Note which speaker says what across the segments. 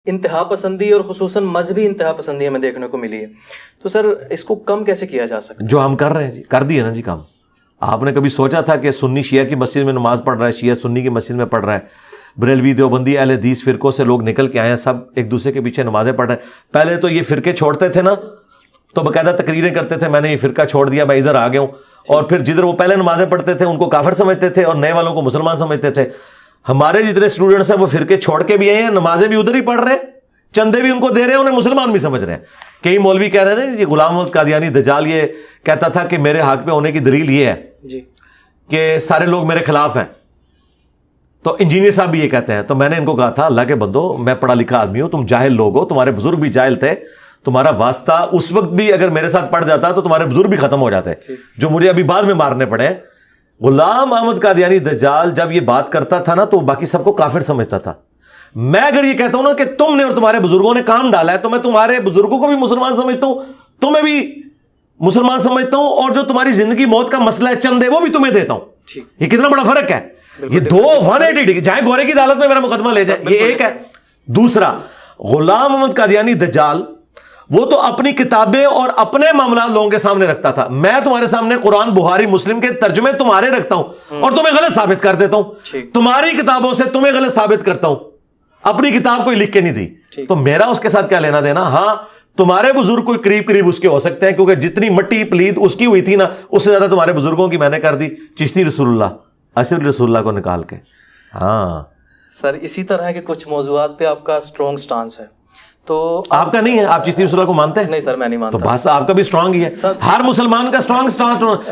Speaker 1: انتہا پسندی اور خصوصاً مذہبی انتہا پسندی ہمیں دیکھنے کو ملی ہے. تو سر اس کو کم کیسے کیا جا سکتا ہے؟
Speaker 2: جو ہم کر رہے ہیں جی، کر دیے نا جی کام. آپ نے کبھی سوچا تھا کہ سنی شیعہ کی مسجد میں نماز پڑھ رہا ہے، شیعہ سنی کی مسجد میں پڑھ رہا ہے، بریلوی دیوبندی اہل حدیث فرقوں سے لوگ نکل کے آئے ہیں، سب ایک دوسرے کے پیچھے نمازیں پڑھ رہے ہیں. پہلے تو یہ فرقے چھوڑتے تھے نا تو باقاعدہ تقریریں کرتے تھے میں نے یہ فرقہ چھوڑ دیا، میں ادھر آ گیا ہوں. اور پھر جدھر وہ پہلے نمازیں پڑھتے تھے ان کو کافر سمجھتے تھے اور نئے والوں کو مسلمان سمجھتے تھے. ہمارے جتنے اسٹوڈنٹس ہیں وہ فرقے چھوڑ کے بھی آئے ہیں، نمازیں بھی ادھر ہی پڑھ رہے ہیں، چندے بھی ان کو دے رہے ہیں، انہیں مسلمان بھی سمجھ رہے ہیں. کئی مولوی کہہ رہے ہیں یہ غلام محمد قادیانی دجال یہ کہتا تھا کہ میرے حق پہ ہونے کی دلیل یہ ہے
Speaker 1: جی
Speaker 2: کہ سارے لوگ میرے خلاف ہیں. تو انجینئر صاحب بھی یہ کہتے ہیں. تو میں نے ان کو کہا تھا اللہ کے بندو، میں پڑھا لکھا آدمی ہوں، تم جاہل لوگ ہو، تمہارے بزرگ بھی جاہل تھے، تمہارا واسطہ اس وقت بھی اگر میرے ساتھ پڑھ جاتا تو تمہارے بزرگ بھی ختم ہو جاتے جو مجھے ابھی بعد میں مارنے پڑے. غلام محمد قادیانی دجال جب یہ بات کرتا تھا نا تو باقی سب کو کافر سمجھتا تھا. میں اگر یہ کہتا ہوں نا کہ تم نے اور تمہارے بزرگوں نے کام ڈالا ہے تو میں تمہارے بزرگوں کو بھی مسلمان سمجھتا ہوں، تمہیں بھی مسلمان سمجھتا ہوں، اور جو تمہاری زندگی موت کا مسئلہ ہے چندے وہ بھی تمہیں دیتا ہوں. یہ کتنا بڑا فرق ہے. یہ دو 180 ڈگری، چاہے گورے کی عدالت میں میرا مقدمہ لے جائے، یہ ایک ہے. دوسرا، غلام محمد قادیانی دجال وہ تو اپنی کتابیں اور اپنے معاملات لوگوں کے سامنے رکھتا تھا. میں تمہارے سامنے قرآن بخاری مسلم کے ترجمے تمہارے رکھتا ہوں اور تمہیں غلط ثابت کر دیتا ہوں. تمہاری کتابوں سے تمہیں غلط ثابت کرتا ہوں، اپنی کتاب کوئی لکھ کے نہیں دی. تو میرا اس کے ساتھ کیا لینا دینا؟ ہاں تمہارے بزرگ کوئی قریب اس کے ہو سکتے ہیں کیونکہ جتنی مٹی پلید اس کی ہوئی تھی نا اس سے زیادہ تمہارے بزرگوں کی میں نے کر دی. چشتی رسول اللہ، اصل رسول اللہ کو نکال کے. ہاں
Speaker 1: سر اسی طرح کے کچھ موضوعات پہ آپ کا سٹرونگ سٹانس ہے. تو
Speaker 2: آپ کا نہیں ہے؟ آپ چشتی رسول اللہ کو مانتے ہیں؟
Speaker 1: نہیں سر میں نہیں مانتا.
Speaker 2: تو بس آپ کا بھی سٹرونگ ہی ہے، ہر مسلمان کا سٹرونگ سٹانس.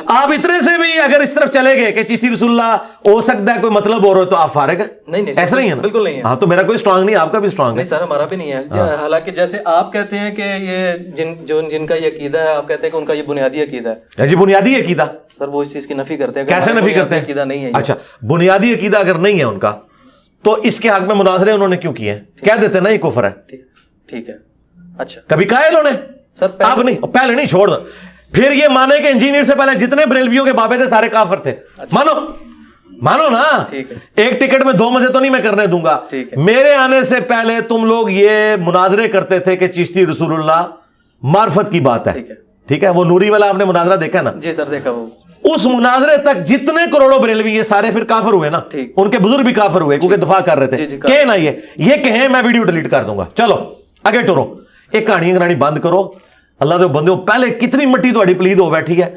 Speaker 2: آپ اتنے سے بھی اگر اس طرف چلے گئے کہ چشتی رسول اللہ ہو سکتا ہے کوئی مطلب اور ہو تو آپ فارغ ہیں.
Speaker 1: نہیں
Speaker 2: ایسا نہیں ہے نا؟
Speaker 1: بالکل نہیں ہے.
Speaker 2: ہاں تو میرا کوئی سٹرونگ نہیں، آپ کا بھی سٹرونگ ہے.
Speaker 1: نہیں سر ہمارا بھی نہیں ہے. حالانکہ جیسے آپ کہتے ہیں کہ یہ جن کا یہ عقیدہ ہے، آپ کہتے ہیں کہ ان کا یہ بنیادی عقیدہ ہے.
Speaker 2: جی بنیادی عقیدہ
Speaker 1: سر وہ اس چیز کی نفی کرتے ہیں.
Speaker 2: کیسے نفی کرتے ہیں؟
Speaker 1: عقیدہ نہیں ہے.
Speaker 2: اچھا بنیادی عقیدہ اگر نہیں ہے ان کا تو اس کے حق میں مناظرے انہوں نے کیوں کیے ہیں؟ کہہ دیتے نا یہ کفر ہے.
Speaker 1: ٹھیک ہے. اچھا
Speaker 2: کبھی کہا انہوں نے؟
Speaker 1: سر
Speaker 2: اب نہیں، پہلے نہیں، چھوڑ دو. پھر یہ مانے کہ انجینئر سے پہلے جتنے بریلویوں کے بابے تھے سارے کافر تھے. مانو نا. ایک ٹکٹ میں 2 مزے تو نہیں میں کرنے دوں گا. میرے آنے سے پہلے تم لوگ یہ مناظرے کرتے تھے کہ چشتی رسول اللہ معرفت کی بات ہے. ٹھیک ہے، وہ نوری والا آپ نے مناظرہ دیکھا نا؟
Speaker 1: جی سر دیکھا. وہ
Speaker 2: اس مناظرے تک جتنے کروڑوں بریلوی یہ سارے پھر کافر ہوئے نا، ان کے بزرگ بھی کافر ہوئے کیونکہ دفاع کر رہے تھے. کہ نا یہ کہیں میں ویڈیو ڈیلیٹ کر دوں گا. چلو آگے ٹورو، ایک کہانی بند کرو. اللہ دے بندے پہلے کتنی مٹی تہاڈی پلید ہو بیٹھی ہے،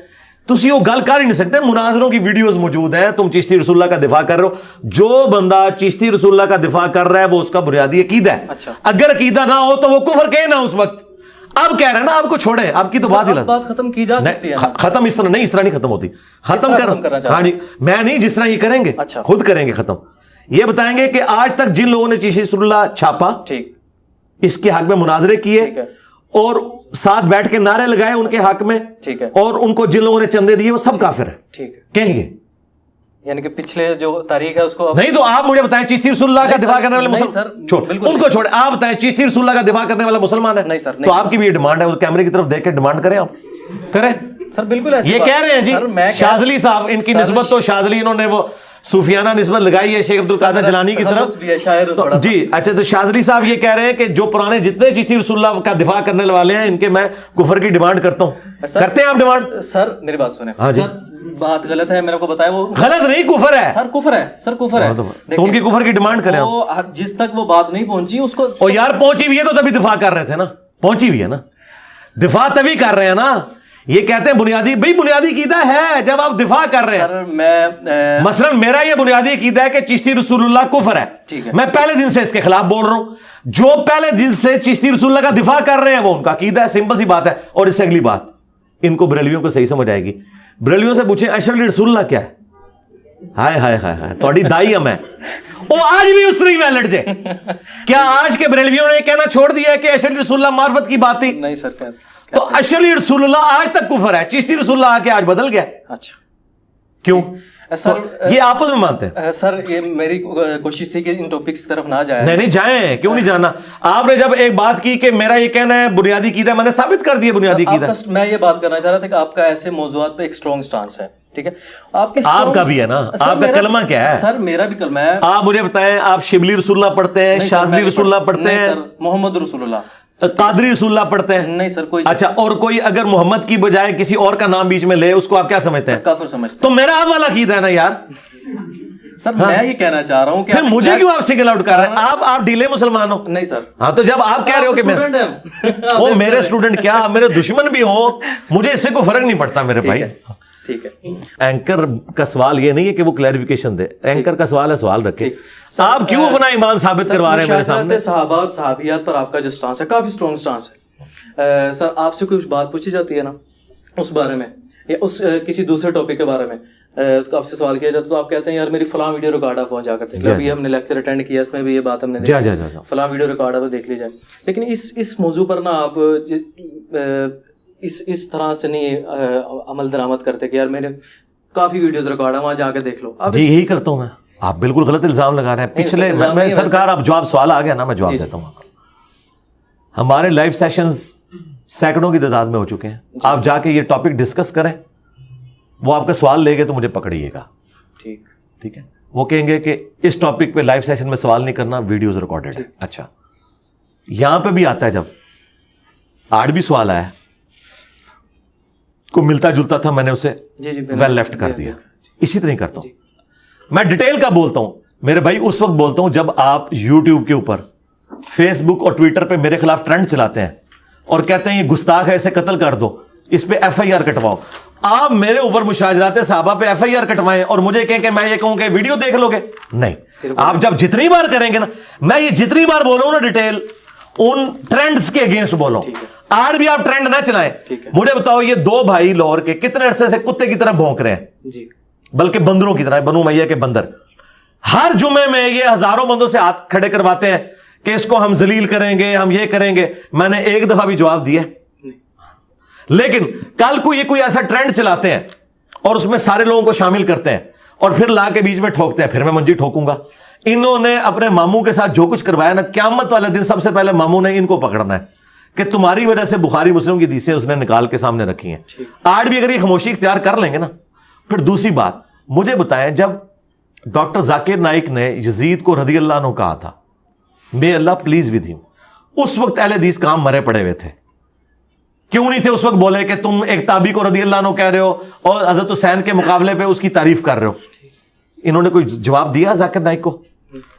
Speaker 2: تسی وہ گل کر ہی نہیں سکتے. مناظروں کی ویڈیوز موجود ہیں، تم چشتی رسول اللہ کا دفاع کر رہے ہو. جو بندہ چشتی رسول اللہ کا دفاع کر رہا ہے وہ اس کا بنیادی عقیدہ ہے. اگر عقیدہ نہ ہو تو وہ کفر کہے نا اس وقت. اب کہہ رہے ہیں نا آپ کو چھوڑیں، آپ کی تو بات
Speaker 1: ختم کی جا سکتی ہے.
Speaker 2: ختم اس طرح نہیں، اس طرح نہیں ختم ہوتی. ختم کر، ہاں جی میں نہیں، جس طرح یہ کریں گے خود کریں گے ختم. یہ بتائیں گے کہ آج تک جن لوگوں نے چشتی رسول اللہ چھاپا، اس کے حق میں مناظرے کیے اور ساتھ بیٹھ کے نعرے لگائے ان کے حق میں، اور ان کو جن لوگوں نے چندے دیے وہ سب کافر ہیں. کہیں گے
Speaker 1: یعنی کہ پچھلے جو تاریخ ہے اس کو
Speaker 2: نہیں. تو آپ مجھے بتائیں چشتی رسول اللہ کا دفاع کرنے والے مسلمان چھوڑ ان کو چھوڑیں، آپ بتائیں چشتی رسول اللہ کا دفاع کرنے والا مسلمان ہے؟
Speaker 1: نہیں سر.
Speaker 2: تو آپ کی بھی یہ ڈیمانڈ ہے، وہ کیمرے کی طرف دیکھ کے ڈیمانڈ کریں، آپ کریں
Speaker 1: سر. بالکل
Speaker 2: یہ کہہ رہے ہیں جی شاذلی صاحب، ان کی نسبت تو شاذلی انہوں نے وہ صوفیانہ نسبت لگائی ہے شیخ عبد القادر جیلانی کی طرف. جی اچھا، تو شاذلی صاحب یہ کہہ رہے ہیں کہ جو پرانے جتنے چشتی رسول اللہ کا دفاع کرنے والے ہیں ان کے میں کفر کی ڈیمانڈ کرتا ہوں. کرتے ہیں آپ ڈیمانڈ؟
Speaker 1: سر میری بات سنیں. ہاں جی بات غلط ہے، میرے کو بتائیں. وہ
Speaker 2: غلط نہیں، کفر ہے سر.
Speaker 1: کفر ہے سر، کفر ہے.
Speaker 2: تو ان کی کفر کی ڈیمانڈ کریں.
Speaker 1: جس تک وہ بات نہیں پہنچی اس کو
Speaker 2: او یار پہنچی ہوئی ہے تو تبھی دفاع کر رہے تھے نا. پہنچی ہوئی ہے نا، دفاع تبھی کر رہے ہیں نا. یہ کہتے ہیں بنیادی، بھائی بنیادی عقیدہ ہے جب آپ دفاع کر رہے ہیں. مثلا میرا یہ بنیادی عقیدہ ہے کہ چشتی رسول اللہ کفر ہے. میں پہلے دن سے اس کے خلاف بول رہا ہوں. جو پہلے دن سے چشتی رسول اللہ کا دفاع کر رہے ہیں وہ ان کا عقیدہ ہے. سمپل سی بات ہے. اور اس سے اگلی بات ان کو بریلویوں کو صحیح سمجھ آئے گی. بریلویوں سے پوچھیں اشرف رسول اللہ کیا ہے؟ ہائے ہائے ہائے ہائے تھوڑی دائی ہم ہے. وہ آج بھی اس نہیں ویلڈ جے. کیا آج کے بریلویوں نے کہنا چھوڑ دیا ہے کہ اشرف رسول اللہ معرفت کی بات تھی؟
Speaker 1: نہیں سر.
Speaker 2: تو اشرف رسول اللہ آج تک کفر ہے. چشتی رسول اللہ آ کے آج بدل گیا.
Speaker 1: اچھا
Speaker 2: کیوں؟
Speaker 1: سر
Speaker 2: یہ آپس میں مانتے ہیں.
Speaker 1: سر یہ میری کوشش تھی کہ ان ٹاپکس کی طرف نہ جائیں.
Speaker 2: نہیں جائیں, کیوں نہیں جانا. آپ نے جب ایک بات کی کہ میرا یہ کہنا ہے بنیادی عقیدہ, میں نے ثابت کر دیا بنیادی عقیدہ.
Speaker 1: میں یہ بات کرنا چاہ رہا تھا کہ آپ کا ایسے موضوعات پہ ایک اسٹرانگ سٹانس ہے, ٹھیک ہے. آپ
Speaker 2: کا بھی ہے نا, آپ کا کلمہ کیا ہے؟
Speaker 1: سر میرا بھی کلمہ ہے.
Speaker 2: آپ مجھے بتائیں, آپ شبلی رسول اللہ پڑھتے ہیں, شاذلی رسول اللہ پڑھتے ہیں,
Speaker 1: محمد رسول اللہ,
Speaker 2: قادری رسول اللہ پڑھتے ہیں؟
Speaker 1: نہیں سر کوئی.
Speaker 2: اچھا, اور کوئی اگر محمد کی بجائے کسی اور کا نام بیچ میں لے, اس کو آپ کیا سمجھتے ہیں؟
Speaker 1: کافر سمجھتے ہیں.
Speaker 2: تو میرا آپ والا عقیدہ ہے نا یار.
Speaker 1: سر میں یہ کہنا چاہ رہا ہوں کہ
Speaker 2: پھر مجھے کیوں آپ سنگل آؤٹ کر رہے ہیں؟ آپ ڈھیلے مسلمان ہو.
Speaker 1: نہیں سر.
Speaker 2: ہاں تو جب آپ کہہ رہے ہو کہ وہ میرے اسٹوڈنٹ کیا میرے دشمن بھی ہوں, مجھے اس سے کوئی فرق نہیں پڑتا میرے بھائی.
Speaker 1: ٹھیک ہے.
Speaker 2: اینکر کا سوال یہ نہیں ہے کہ وہ کلیریفیکیشن دے, اینکر کا سوال ہے سوال رکھے. آپ کیوں اپنا ایمان ثابت کروا رہے ہیں میرے سامنے؟
Speaker 1: صحابہ اور صحابیات پر آپ کا جو سٹانس ہے کافی اسٹرانگ سٹانس ہے. سر آپ سے کچھ بات پوچھی جاتی ہے نا اس بارے میں, یا اس کسی دوسرے ٹاپک کے بارے میں آپ سے سوال کیا جاتا ہے تو آپ کہتے ہیں یار میری فلاں ویڈیو ریکارڈ آپ وہاں جا کرتے ہیں. ابھی ہم نے لیکچر اٹینڈ کیا, اس میں بھی یہ بات ہم نے دیکھی, فلاں ویڈیو ریکارڈ آپ دیکھ لی جائے. لیکن اس موضوع پر نا آپ اس طرح سے نہیں عمل درآمد کرتے کہ یار میں نے کافی ویڈیوز ریکارڈ ہے وہاں جا کے دیکھ لو.
Speaker 2: جی یہی کرتا ہوں میں. آپ بالکل غلط الزام لگا رہے ہیں. پچھلے میں سرکار آپ جواب سوال آ گیا نا, میں جواب دیتا ہوں. ہمارے لائیو سیشنز سینکڑوں کی تعداد میں ہو چکے ہیں. آپ جا کے یہ ٹاپک ڈسکس کریں, وہ آپ کا سوال لے گئے تو مجھے پکڑیے گا. ٹھیک ہے. وہ کہیں گے کہ اس ٹاپک پہ لائیو سیشن میں سوال نہیں کرنا, ویڈیوز ریکارڈڈ ہے. اچھا, یہاں پہ بھی آتا ہے, جب آج بھی سوال آیا کو ملتا جلتا تھا, میں نے اسے ویل لیفٹ کر دیا. اسی طرح کرتا ہوں میں, ڈیٹیل کا بولتا ہوں میرے بھائی. اس وقت بولتا ہوں جب آپ یوٹیوب کے اوپر, فیس بک اور ٹویٹر پہ میرے خلاف ٹرینڈ چلاتے ہیں اور کہتے ہیں یہ گستاخ ہے, اسے قتل کر دو, اس پہ ایف آئی آر کٹواؤ. آپ میرے اوپر مشاجرات صحابہ پہ ایف آئی آر کٹوائیں اور مجھے کہیں کہ میں یہ کہوں کہ ویڈیو دیکھ لو گے. نہیں, آپ جب جتنی بار کریں گے نا, میں یہ جتنی بار بولوں نا ڈیٹیل, ان ٹرینڈز کے اگینسٹ بولو. آج بھی آپ ٹرینڈ نہ چلائیں. مجھے بتاؤ یہ دو بھائی لاہور کے کتنے عرصے سے کتے کی طرح بھونک رہے ہیں, بلکہ بندروں کی طرح, بنو امیہ کے بندر. ہر جمعے میں یہ ہزاروں بندوں سے ہاتھ کھڑے کرواتے ہیں کہ اس کو ہم ذلیل کریں گے, ہم یہ کریں گے. میں نے ایک دفعہ بھی جواب دیا, لیکن کل کو یہ کوئی ایسا ٹرینڈ چلاتے ہیں اور اس میں سارے لوگوں کو شامل کرتے ہیں اور پھر لا کے بیچ میں ٹھوکتے ہیں, پھر میں منجی ٹھوکوں گا. انہوں نے اپنے ماموں کے ساتھ جو کچھ کروایا نا, قیامت والے دن سب سے پہلے ماموں نے ان کو پکڑنا ہے کہ تمہاری وجہ سے بخاری مسلم کی حدیثیں اس نے نکال کے سامنے رکھی ہیں. آج بھی اگر یہ خاموشی اختیار کر لیں گے نا. پھر دوسری بات مجھے بتائیں, جب ڈاکٹر ذاکر نائک نے یزید کو رضی اللہ عنہ کہا تھا may اللہ پلیز ود ہم, اس وقت اہل حدیث کام مرے پڑے ہوئے تھے. کیوں نہیں تھے اس وقت بولے کہ تم ایک تابعی کو رضی اللہ عنہ کہہ رہے ہو اور حضرت حسین کے مقابلے پہ اس کی تعریف کر رہے ہو؟ انہوں نے کوئی جواب دیا ذاکر نائک کو؟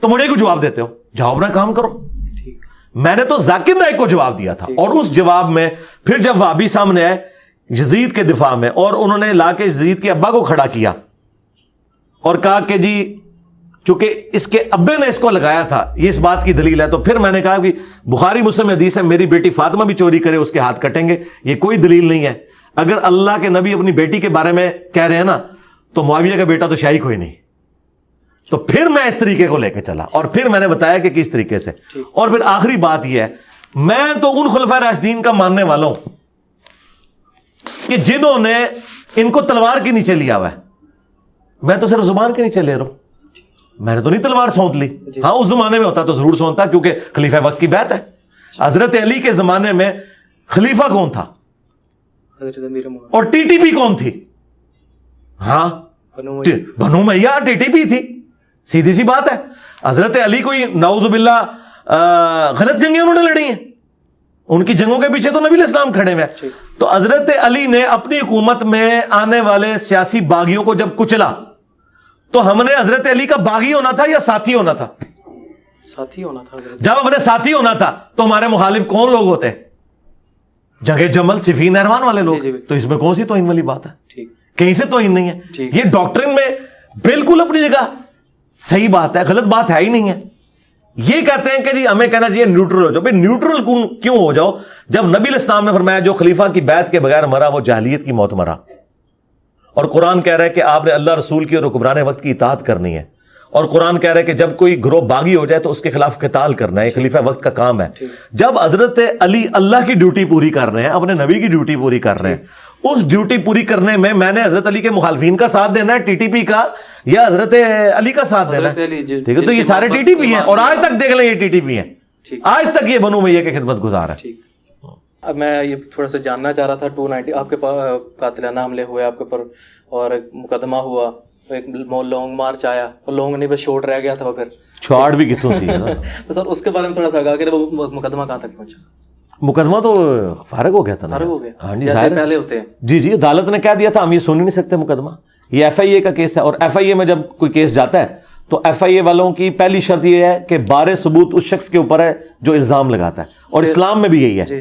Speaker 2: تو مجھے کوئی جواب دیتے ہو؟ جاؤ اپنا کام کرو. میں نے تو ذاکر نائک کو جواب دیا تھا, اور اس جواب میں پھر جب وہابی سامنے آئے یزید کے دفاع میں, اور انہوں نے لا کے یزید کے ابا کو کھڑا کیا اور کہا کہ جی چونکہ اس کے ابے نے اس کو لگایا تھا, یہ اس بات کی دلیل ہے. تو پھر میں نے کہا کہ بخاری مسلم حدیث ہے, میری بیٹی فاطمہ بھی چوری کرے اس کے ہاتھ کٹیں گے, یہ کوئی دلیل نہیں ہے. اگر اللہ کے نبی اپنی بیٹی کے بارے میں کہہ رہے ہیں نا, تو معاویہ کا بیٹا تو شاہی کوئی نہیں. تو پھر میں اس طریقے کو لے کے چلا, اور پھر میں نے بتایا کہ کس طریقے سے. اور پھر آخری بات یہ ہے, میں تو ان خلفائے راشدین کا ماننے والا ہوں کہ جنہوں نے ان کو تلوار کے نیچے لیا ہوا ہے. میں تو صرف زبان کے نیچے لے رہا ہوں, میں نے تو نہیں تلوار سونت لی. ہاں اس زمانے میں ہوتا تو ضرور سونتا, کیونکہ خلیفہ وقت کی بیعت ہے. حضرت علی کے زمانے میں خلیفہ کون تھا اور ٹی ٹی پی کون تھی؟ ہاں بنو امیہ ٹی ٹی پی تھی, سیدھی سی بات ہے. حضرت علی کوئی نعوذ باللہ غلط جنگیں انہوں نے لڑی ہیں, ان کی جنگوں کے پیچھے تو نبی علیہ السلام کھڑے ہوئے. تو حضرت علی نے اپنی حکومت میں آنے والے سیاسی باغیوں کو جب کچلا, تو ہم نے حضرت علی کا باغی ہونا تھا یا ساتھی ہونا تھا؟
Speaker 1: ساتھی ہونا تھا.
Speaker 2: جب ہم نے ساتھی ہونا تھا تو ہمارے مخالف کون لوگ ہوتے؟ جنگ جمل, صفین, نہروان والے لوگ. تو اس میں کون سی توہین والی بات ہے؟ کہیں سے توہین نہیں ہے. یہ ڈاکٹرن میں بالکل اپنی جگہ صحیح بات ہے, غلط بات ہے ہی نہیں ہے. یہ کہتے ہیں کہ جی ہمیں کہنا چاہیے نیوٹرل ہو جاؤ. بھائی نیوٹرل کیوں ہو جاؤ جب نبی علیہ السلام نے فرمایا جو خلیفہ کی بیعت کے بغیر مرا وہ جاہلیت کی موت مرا, اور قرآن کہہ رہا ہے کہ آپ نے اللہ رسول کی اور حکمران وقت کی اطاعت کرنی ہے, اور قرآن کہہ رہا ہے کہ جب کوئی گروہ باغی ہو جائے تو اس کے خلاف قتال کرنا ہے, یہ خلیفہ وقت کا کام ہے. جب حضرت علی اللہ کی ڈیوٹی پوری کر رہے ہیں, اپنے نبی کی ڈیوٹی پوری کر رہے ہیں, اس ڈیوٹی پوری کرنے میں نے حضرت علی کے مخالفین کا ساتھ دینا ہے ٹی ٹی پی کا یا حضرت علی کا ساتھ دینا ہے؟ ٹھیک ہے، تو یہ سارے ٹی ٹی پی ہیں اور آج تک دیکھ لیں یہ ٹی ٹی پی ہیں، آج تک یہ بنو امیہ کے خدمت گزار ہے۔
Speaker 1: اب میں یہ تھوڑا سا جاننا چاہ رہا تھا 290 آپ کے پاس قاتلانہ حملے ہوئے آپ کے اوپر اور ایک مقدمہ ہوا، ایک لانگ مارچ آیا اور لانگ نہیں بس شورٹ رہ گیا تھا، پھر چھوڑ
Speaker 2: بھی کتوں سی ہے نا
Speaker 1: تو سر اس کے بارے میں تھوڑا سا آگاہ کریں، وہ مقدمہ کہاں تک پہنچا؟
Speaker 2: مقدمہ تو فارغ ہو گیا تھا نا،
Speaker 1: فارغ ہو گیا،
Speaker 2: ہاں جی،
Speaker 1: جیسے پہلے ہوتے ہیں۔
Speaker 2: جی عدالت نے کہہ دیا تھا ہم یہ سن ہی نہیں سکتے مقدمہ، یہ ایف آئی اے کا کیس ہے، اور ایف آئی اے میں جب کوئی کیس جاتا ہے تو ایف آئی اے والوں کی پہلی شرط یہ ہے کہ بارے ثبوت اس شخص کے اوپر ہے جو الزام لگاتا ہے، اور اسلام میں بھی یہی ہے۔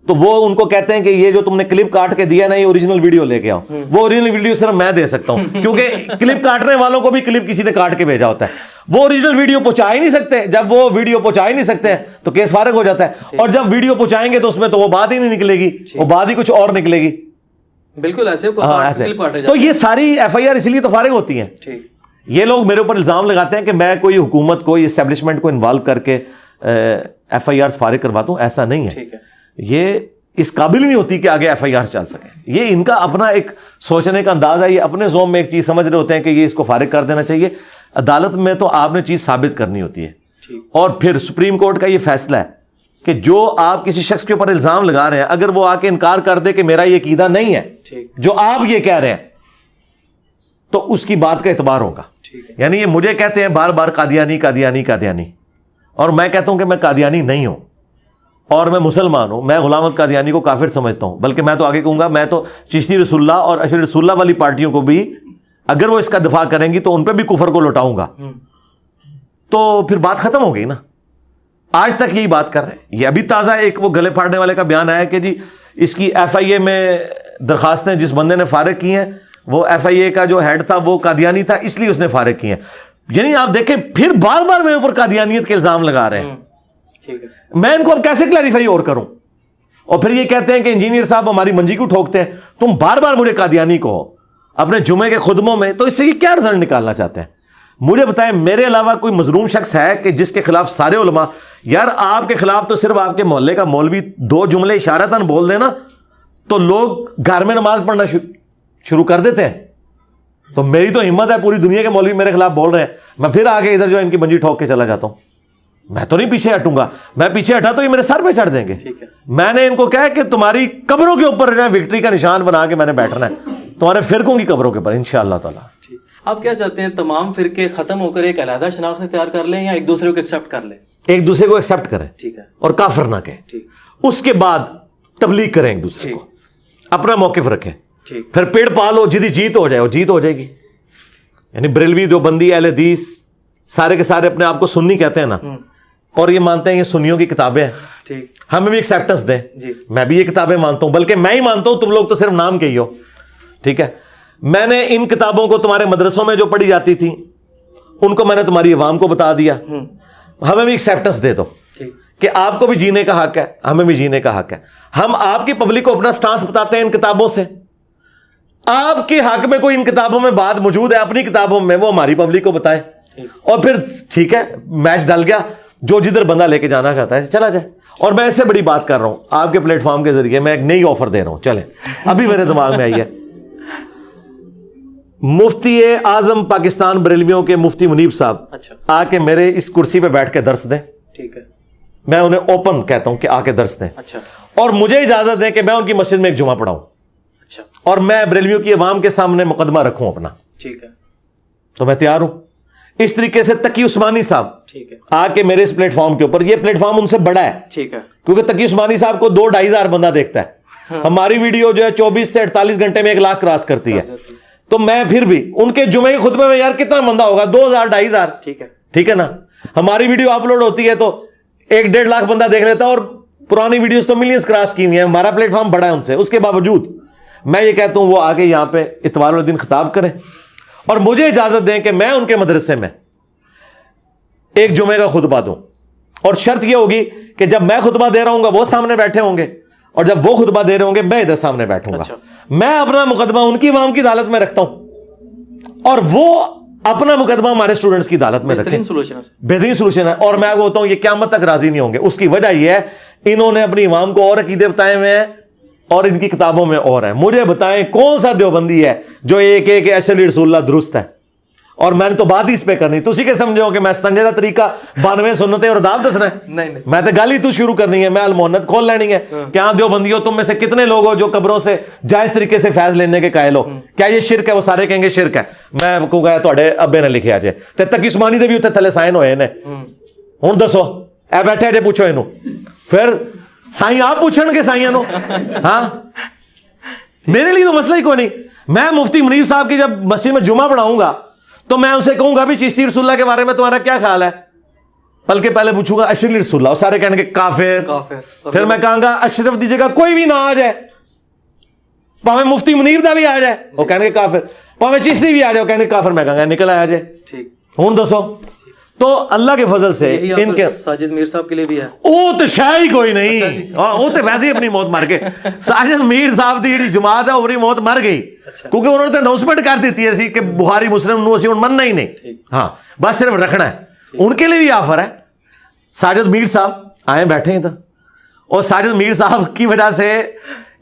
Speaker 2: تو وہ ان کو کہتے ہیں کہ یہ جو تم نے کلپ کاٹ کے دیا نا یہ اوریجنل ویڈیو لے کے آؤ، وہ اوریجنل ویڈیو صرف میں دے سکتا ہوں کیونکہ کلپ کاٹنے والوں کو بھی کلپ کسی نے کاٹ کے بھیجا ہوتا ہے، وہ اوریجنل ویڈیو پہنچا ہی نہیں سکتے، جب وہ ویڈیو پہنچا ہی نہیں سکتے تو کیس فارغ ہو جاتا ہے، اور جب ویڈیو پہنچائیں گے تو اس میں تو وہ بات ہی نہیں نکلے گی، وہ بات ہی کچھ اور نکلے گی،
Speaker 1: بالکل ایسے۔
Speaker 2: تو یہ ساری ایف آئی آر اسی لیے تو فارغ ہوتی ہیں۔ یہ لوگ میرے اوپر الزام لگاتے ہیں کہ میں کوئی حکومت کو اسٹیبلشمنٹ کو انوالو کر کے ایف آئی آر فارغ کرواتا ہوں، ایسا نہیں ہے، یہ اس قابل نہیں ہوتی کہ آگے ایف آئی آر چل سکے، یہ ان کا اپنا ایک سوچنے کا انداز ہے، یہ اپنے زوم میں ایک چیز سمجھ رہے ہوتے ہیں کہ یہ اس کو فارغ کر دینا چاہیے۔ عدالت میں تو آپ نے چیز ثابت کرنی ہوتی ہے، اور پھر سپریم کورٹ کا یہ فیصلہ ہے کہ جو آپ کسی شخص کے اوپر الزام لگا رہے ہیں اگر وہ آ کے انکار کر دے کہ میرا یہ عقیدہ نہیں ہے جو آپ یہ کہہ رہے ہیں تو اس کی بات کا اعتبار ہوگا۔ یعنی یہ مجھے کہتے ہیں بار بار قادیانی قادیانی قادیانی، اور میں کہتا ہوں کہ میں قادیانی نہیں ہوں اور میں مسلمان ہوں، میں غلام احمد قادیانی کو کافر سمجھتا ہوں، بلکہ میں تو آگے کہوں گا میں تو چشتی رسول اللہ اور اشرف رسول اللہ والی پارٹیوں کو بھی اگر وہ اس کا دفاع کریں گی تو ان پہ بھی کفر کو لوٹاؤں گا، تو پھر بات ختم ہو گئی نا۔ آج تک یہی بات کر رہے ہیں، یہ ابھی تازہ ایک وہ گلے پھاڑنے والے کا بیان آیا کہ جی اس کی ایف آئی اے میں درخواستیں جس بندے نے فارغ کی ہیں وہ ایف آئی اے کا جو ہیڈ تھا وہ قادیانی تھا اس لیے اس نے فارغ کی ہیں، یعنی آپ دیکھیں پھر بار بار میرے اوپر قادیانیت کے الزام لگا رہے ہیں، میں ان کو اب کیسے کلیریفائی اور کروں؟ اور پھر یہ کہتے ہیں کہ انجینئر صاحب ہماری منجی کیوں ٹھوکتے ہیں، تم بار بار مجھے قادیانی کو اپنے جمعے کے خطبوں میں، تو اس سے یہ کیا رزلٹ نکالنا چاہتے ہیں؟ مجھے بتائیں میرے علاوہ کوئی مظلوم شخص ہے کہ جس کے خلاف سارے علماء، یار آپ کے خلاف تو صرف آپ کے محلے کا مولوی 2 جملے اشارتاً بول دینا تو لوگ گھر میں نماز پڑھنا شروع کر دیتے ہیں، تو میری تو ہمت ہے پوری دنیا کے مولوی میرے خلاف بول رہے ہیں، میں پھر آگے ادھر جو ان کی منجی ٹھوک کے چلا جاتا ہوں، میں تو نہیں پیچھے ہٹوں گا، میں پیچھے ہٹا تو یہ میرے سر پہ چڑھ دیں گے۔ میں نے ان کو کہا کہ تمہاری قبروں کے اوپر وکٹری کا نشان بنا کے میں نے بیٹھنا ہے، تمہارے فرقوں کی قبروں کے اوپر انشاءاللہ تعالی۔
Speaker 1: آپ کیا چاہتے ہیں تمام فرقے ختم ہو کر ایک علیحدہ شناخت اختیار کر لیں یا ایک دوسرے کو ایکسپٹ کر لیں؟
Speaker 2: ایک دوسرے کو ایکسپٹ کریں،
Speaker 1: ٹھیک ہے،
Speaker 2: اور کافر نہ کہیں، اس کے بعد تبلیغ کریں ایک دوسرے کو، اپنا موقف رکھیں، پھر پیڑ پالو، جدی جیت ہو جائے اور جیت ہو جائے گی۔ یعنی بریلوی دیوبندی اہل حدیث سارے کے سارے اپنے آپ کو سنی کہتے ہیں نا، اور یہ مانتے ہیں یہ سنیوں کی کتابیں ہیں، ہمیں بھی ایکسیپٹنس دیں، میں بھی یہ کتابیں مانتا ہوں، بلکہ میں ہی مانتا ہوں، تم لوگ تو صرف نام کے ہی ہو، ٹھیک ہے۔ میں نے ان کتابوں کو تمہارے مدرسوں میں جو پڑھی جاتی تھی ان کو میں نے تمہاری عوام کو بتا دیا، ہمیں بھی ایکسیپٹنس دے دو کہ آپ کو بھی جینے کا حق ہے، ہمیں بھی جینے کا حق ہے۔ ہم آپ کی پبلک کو اپنا سٹانس بتاتے ہیں ان کتابوں سے، آپ کے حق میں کوئی ان کتابوں میں بات موجود ہے اپنی کتابوں میں، وہ ہماری پبلک کو بتائے، اور پھر ٹھیک ہے میچ ڈل گیا، جو جدھر بندہ لے کے جانا چاہتا ہے چلا جائے۔ اور میں اس سے بڑی بات کر رہا ہوں آپ کے پلیٹ فارم کے ذریعے، میں ایک نئی آفر دے رہا ہوں، چلیں ابھی میرے دماغ میں آئی ہے، مفتی اعظم پاکستان بریلویوں کے مفتی منیب صاحب آ کے میرے اس کرسی پہ بیٹھ کے درس دیں،
Speaker 1: ٹھیک ہے،
Speaker 2: میں انہیں اوپن کہتا ہوں کہ آ کے درس دیں، اور مجھے اجازت دیں کہ میں ان کی مسجد میں ایک جمعہ پڑھاؤں، اور میں بریلویوں کی عوام کے سامنے مقدمہ رکھوں اپنا، ٹھیک ہے، تو میں تیار ہوں۔ اس طریقے سے تقی عثمانی صاحب آ کے میرے اس پلیٹ فارم کے اوپر، یہ پلیٹ فارم ان سے بڑا ہے، ٹھیک ہے، کیونکہ تقی عثمانی صاحب کو 2-2.5 ہزار بندہ دیکھتا ہے، ہماری ویڈیو جو ہے 24 سے 48 گھنٹے میں 1 لاکھ کراس کرتی ہے، تو میں پھر بھی ان کے جمعے کے خطبے میں یار کتنا بندہ ہوگا، 2,000-2.5 ہزار، ٹھیک ہے نا، ہماری ویڈیو اپلوڈ ہوتی ہے تو 1-1.5 لاکھ بندہ دیکھ لیتا ہے، اور پرانی ویڈیوز تو ملینز کراس کی ہوئی ہیں، ہمارا پلیٹ فارم بڑا ہے ان سے، اس کے باوجود میں یہ کہتا ہوں وہ آگے یہاں پہ اتوار والے دن خطاب کریں، اور مجھے اجازت دیں کہ میں ان کے مدرسے میں ایک جمعے کا خطبہ دوں، اور شرط یہ ہوگی کہ جب میں خطبہ دے رہا ہوں گا وہ سامنے بیٹھے ہوں گے، اور جب وہ خطبہ دے رہے ہوں گے میں ادھر سامنے بیٹھوں گا، میں اپنا مقدمہ ان کی عوام کی عدالت میں رکھتا ہوں اور وہ اپنا مقدمہ ہمارے اسٹوڈنٹس کی عدالت میں رکھیں، بہترین سولوشن ہے، اور میں آپ کو بتاؤں یہ قیامت تک راضی نہیں ہوں گے۔ اس کی وجہ یہ ہے انہوں نے اپنی عوام کو اور عقیدے بتائے ہوئے ہیں اور ان کی کتابوں میں اور ہے. مجھے بتائیں کون سا دیوبندی ہے جو ایک ایک اشہد رسول اللہ درست ہے؟ اور میں نے تو بات ہی اس پہ کرنی, تسی کے سمجھو کہ میں سنجیدہ طریقہ 92 سنتیں اور دعوت دسنا ہے؟
Speaker 1: نہیں
Speaker 2: میں تو گالی تو شروع کرنی ہے, میں المحنت کھول لینی ہے. کیا دیوبندیوں تم میں سے کتنے لوگ ہو جو قبروں سے جائز طریقے سے فیض لینے کے قائل ہو؟ کیا یہ شرک ہے؟ وہ سارے کہیں گے شرک ہے. میں کہوں گا تواڈے ابے نے لکھیا جے تے تک عثمانی دے بھی اوتے تھلے سائن ہوئے نے. ہن دسو اے بیٹھے جے پوچھو اینو, پھر سائیں آپ پوچھن گے سائیاں نو؟ ہاں میرے لیے تو مسئلہ ہی کوئی نہیں. میں مفتی منیر صاحب کی جب مسجد میں جمعہ پڑھاؤں گا تو میں اسے کہوں گا بھی چشتی رسول اللہ کے بارے میں تمہارا کیا خیال ہے؟ بلکہ پہلے پوچھوں گا اشرف رسول اللہ, سارے کہنے کے کافر. پھر میں کہوں گا اشرف دی جگہ کوئی بھی نہ آ جائے, پاویں مفتی منیر دا بھی آ جائے وہ کہنے کے کافر, پاویں چشتی بھی آ جائے وہ کہنے کے کافر. میں کہوں گا نکل آیا جائے. ہوں دسو تو اللہ کے فضل سے ان کے
Speaker 1: ساجد میر صاحب کے لیے بھی ہے
Speaker 2: وہ تو شاید ہی کوئی نہیں, وہ تو ویسے ہی اپنی موت مر گئے. ساجد میر صاحب دی جڑی جماعت ہے اپنی موت مر گئی کیونکہ انہوں نے تو اناؤنسمنٹ کر دیتی ہے کہ بخاری مسلم نو اسی مننا ہی نہیں, ہاں بس صرف رکھنا ہے. ان کے لیے بھی آفر ہے. ساجد میر صاحب آئے بیٹھے ادھر, اور ساجد میر صاحب کی وجہ سے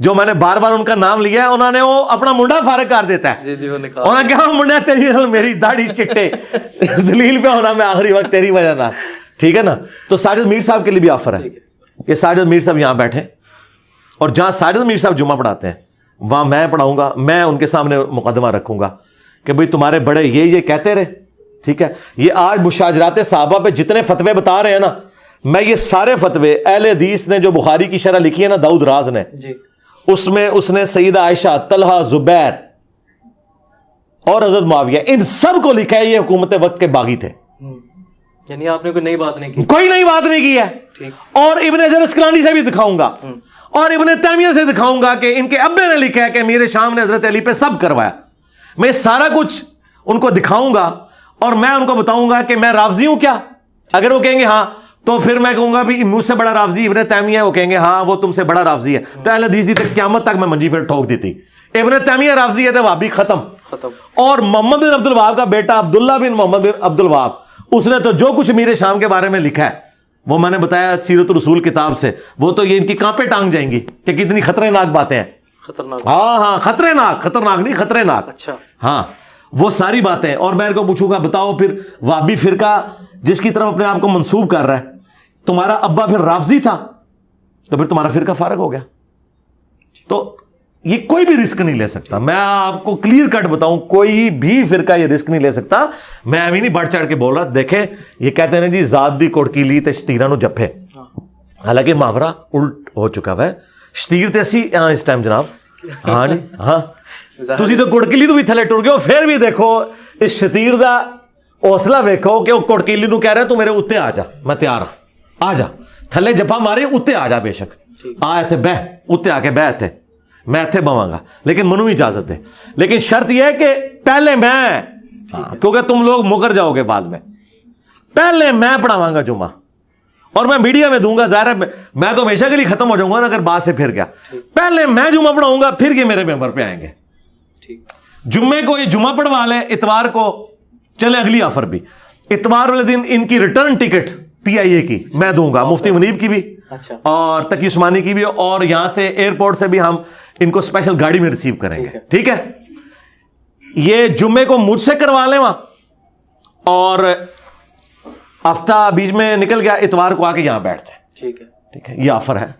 Speaker 2: جو میں نے بار بار ان کا نام لیا ہے, انہوں نے وہ اپنا منڈا فارغ کر دیتا ہے. انہوں نے کہا منڈا تیری میری داڑھی چٹے ذلیل پہ ہونا میں آخری وقت تیری وجہ نہ, ٹھیک ہے نا. تو ساجد میر صاحب کے لیے بھی آفر ہے کہ ساجد میر صاحب یہاں بیٹھے, اور جہاں ساجد میر صاحب جمعہ پڑھاتے ہیں وہاں میں پڑھاؤں گا. میں ان کے سامنے مقدمہ رکھوں گا کہ بھئی تمہارے بڑے یہ کہتے رہے, ٹھیک ہے. یہ آج مشاجرات صحابہ پہ جتنے فتوے بتا رہے ہیں نا, میں یہ سارے فتوے اہل حدیث نے جو بخاری کی شرح لکھی ہے نا داؤد راز نے, اس میں اس نے سیدہ عائشہ, طلحہ, زبیر اور حضرت معاویہ, ان سب کو لکھا ہے یہ حکومت وقت کے باغی تھے.
Speaker 1: یعنی آپ نے کوئی نئی بات نہیں کی,
Speaker 2: کوئی نئی بات نہیں کی ہے. اور ابن حجر اسقلانی سے بھی دکھاؤں گا اور ابن تیمیہ سے دکھاؤں گا کہ ان کے ابے نے لکھا ہے کہ امیر شام نے حضرت علی پہ سب کروایا. میں سارا کچھ ان کو دکھاؤں گا اور میں ان کو بتاؤں گا کہ میں رافضی ہوں کیا. اگر وہ کہیں گے ہاں تو پھر میں کہوں گا بھی مجھ سے بڑا رافضی ابن تیمیہ ہے, وہ کہیں گے ہاں وہ تم سے بڑا رافضی ہے. تو اہل حدیث دی تک قیامت تک میں منجی پھر ٹھوک دیتی. ابن تیمیہ رافضی ہے تو وہابی ختم. اور محمد بن عبد الوہاب کا بیٹا عبداللہ بن محمد بن عبد الوہاب, اس نے تو جو کچھ امیر شام کے بارے میں لکھا ہے وہ میں نے بتایا سیرت الرسول کتاب سے, وہ تو یہ ان کی کانپیں ٹانگ جائیں گی کہ کتنی خطرناک باتیں ہیں.
Speaker 1: خطرناک,
Speaker 2: ہاں خطرناک نہیں خطرناک.
Speaker 1: اچھا
Speaker 2: ہاں وہ ساری باتیں. اور میں ان کو پوچھوں گا بتاؤ پھر وہابی فرقہ جس کی طرف اپنے آپ کو منسوب کر رہا ہے, تمہارا ابا پھر رافضی تھا تو پھر تمہارا فرقہ فارغ ہو گیا. تو یہ کوئی بھی رسک نہیں لے سکتا. میں آپ کو کلیئر کٹ بتاؤں, کوئی بھی فرقہ یہ رسک نہیں لے سکتا. میں ابھی نہیں بڑھ چڑھ کے بول رہا. دیکھیں یہ کہتے ہیں جی ذات دی کوٹکی لی تے شتیراں نو جپے, حالانکہ محاورہ الٹ ہو چکا ہے. شتیر تے اسی اس ٹائم جناب, ہاں جی ہاں تسی تو کوٹکیلی تو بھی تھلے ٹر گئے ہو. پھر بھی دیکھو اس شتیر دا حوصلہ ویکھو کہ وہ کوٹکیلی نو کہہ رہے تو میرے اتنے آ جا, میں تیار ہوں, آ جا تھلے جپا مارے اتنے آ جا, بے شک آ اتنے بہ, اتنے آ کے بہ اتنے, میں اتنے بواں گا لیکن منو اجازت دے. لیکن شرط یہ ہے کہ پہلے میں, کیونکہ تم لوگ مکر جاؤ گے بعد میں, پہلے میں پڑھاواں گا جمعہ اور میں میڈیا میں دوں گا. ظاہر ہے میں تو ہمیشہ کے لیے ختم ہو جاؤں گا نا اگر بات سے پھر گیا. پہلے میں جمعہ پڑھاؤں گا پھر یہ میرے ممبر پہ آئیں گے. جمعے کو یہ جمعہ پڑھوا لیں, اتوار کو چلے اگلی آفر بھی, اتوار والے دن ان کی ریٹرن ٹکٹ پی آئی اے کی میں دوں گا, مفتی منیب کی بھی اور تقی عثمانی کی بھی, اور یہاں سے ایئرپورٹ سے بھی ہم ان کو اسپیشل گاڑی میں ریسیو کریں گے. ٹھیک ہے, یہ جمعے کو مجھ سے کروا لیں وہاں, اور ہفتہ بیچ میں نکل گیا, اتوار کو آ کے یہاں بیٹھ جائیں. ٹھیک ہے, یہ آفر ہے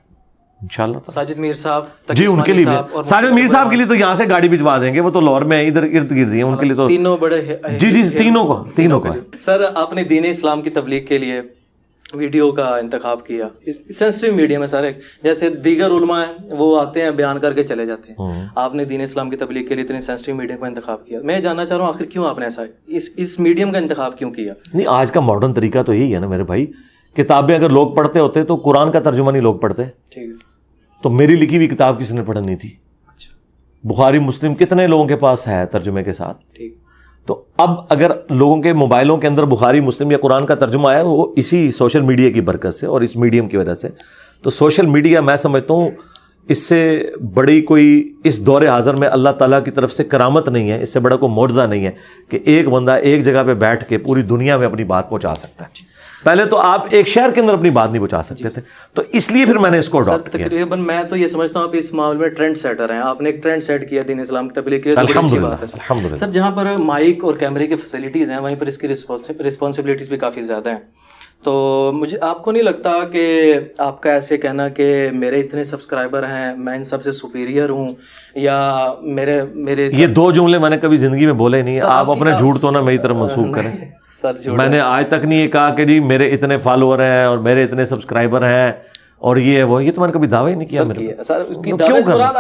Speaker 2: انشاءاللہ.
Speaker 1: ساجد میر صاحب
Speaker 2: جی ان کے لیے بھی, ساجد میر صاحب کے لیے تو یہاں سے گاڑی بھجوا دیں گے, وہ تو لاہور میں ادھر ارد گرد ہیں, ان کے لیے تو
Speaker 1: تینوں بڑے
Speaker 2: جی تینوں کو.
Speaker 1: سر آپ نے دین اسلام کی تبلیغ کے لیے ویڈیو کا انتخاب کیا, سینسٹیو میڈیم ہے سر, جیسے دیگر علماء ہیں وہ آتے ہیں بیان کر کے چلے جاتے ہیں, آپ نے دین اسلام کی تبلیغ کے لیے اتنے سینسٹیو میڈیم کا انتخاب کیا. میں جاننا چاہ رہا ہوں آخر کیوں آپ نے ایسا اس میڈیم کا انتخاب کیوں کیا؟ نہیں,
Speaker 2: آج کا ماڈرن طریقہ تو یہی ہے نا میرے بھائی, کتابیں اگر لوگ پڑھتے ہوتے تو قرآن کا ترجمہ نہیں لوگ پڑھتے.
Speaker 1: ٹھیک ہے,
Speaker 2: تو میری لکھی ہوئی کتاب کسی نے پڑھنی تھی. بخاری مسلم کتنے لوگوں کے پاس ہے ترجمے کے ساتھ. ٹھیک, تو اب اگر لوگوں کے موبائلوں کے اندر بخاری مسلم یا قرآن کا ترجمہ آیا وہ اسی سوشل میڈیا کی برکت سے اور اس میڈیم کی وجہ سے. تو سوشل میڈیا میں سمجھتا ہوں اس سے بڑی کوئی اس دور حاضر میں اللہ تعالیٰ کی طرف سے کرامت نہیں ہے, اس سے بڑا کوئی معجزہ نہیں ہے کہ ایک بندہ ایک جگہ پہ بیٹھ کے پوری دنیا میں اپنی بات پہنچا سکتا ہے. پہلے تو آپ ایک شہر کے اندر اپنی بات نہیں پہنچا سکتے تھے, تو اس لیے پھر میں نے اس کو اڈاپٹ کیا.
Speaker 1: تقریباً میں تو یہ سمجھتا ہوں آپ اس معاملے میں ٹرینڈ سیٹر ہیں, آپ نے ایک ٹرینڈ سیٹ کیا دین اسلام کی تبلیغ کے لیے, بڑی اچھی بات ہے
Speaker 2: الحمدللہ.
Speaker 1: سر جہاں پر مائک اور کیمرے کی فیسلٹیز ہیں وہیں پر اس کی رسپانسبلٹیز بھی کافی زیادہ ہیں. تو مجھے آپ کو نہیں لگتا کہ آپ کا ایسے کہنا کہ میرے اتنے سبسکرائبر ہیں, میں ان سب سے سپیریئر ہوں, یا میرے
Speaker 2: یہ دو جملے میں نے کبھی زندگی میں بولے نہیں. آپ اپنے جھوٹ تو نہ میری طرف منسوخ کریں. میں نے آج تک نہیں یہ کہا کہ جی میرے اتنے فالوور ہیں اور میرے اتنے سبسکرائبر ہیں اور یہ وہ, یہ تو میں نے کبھی دعویٰ ہی نہیں کیا.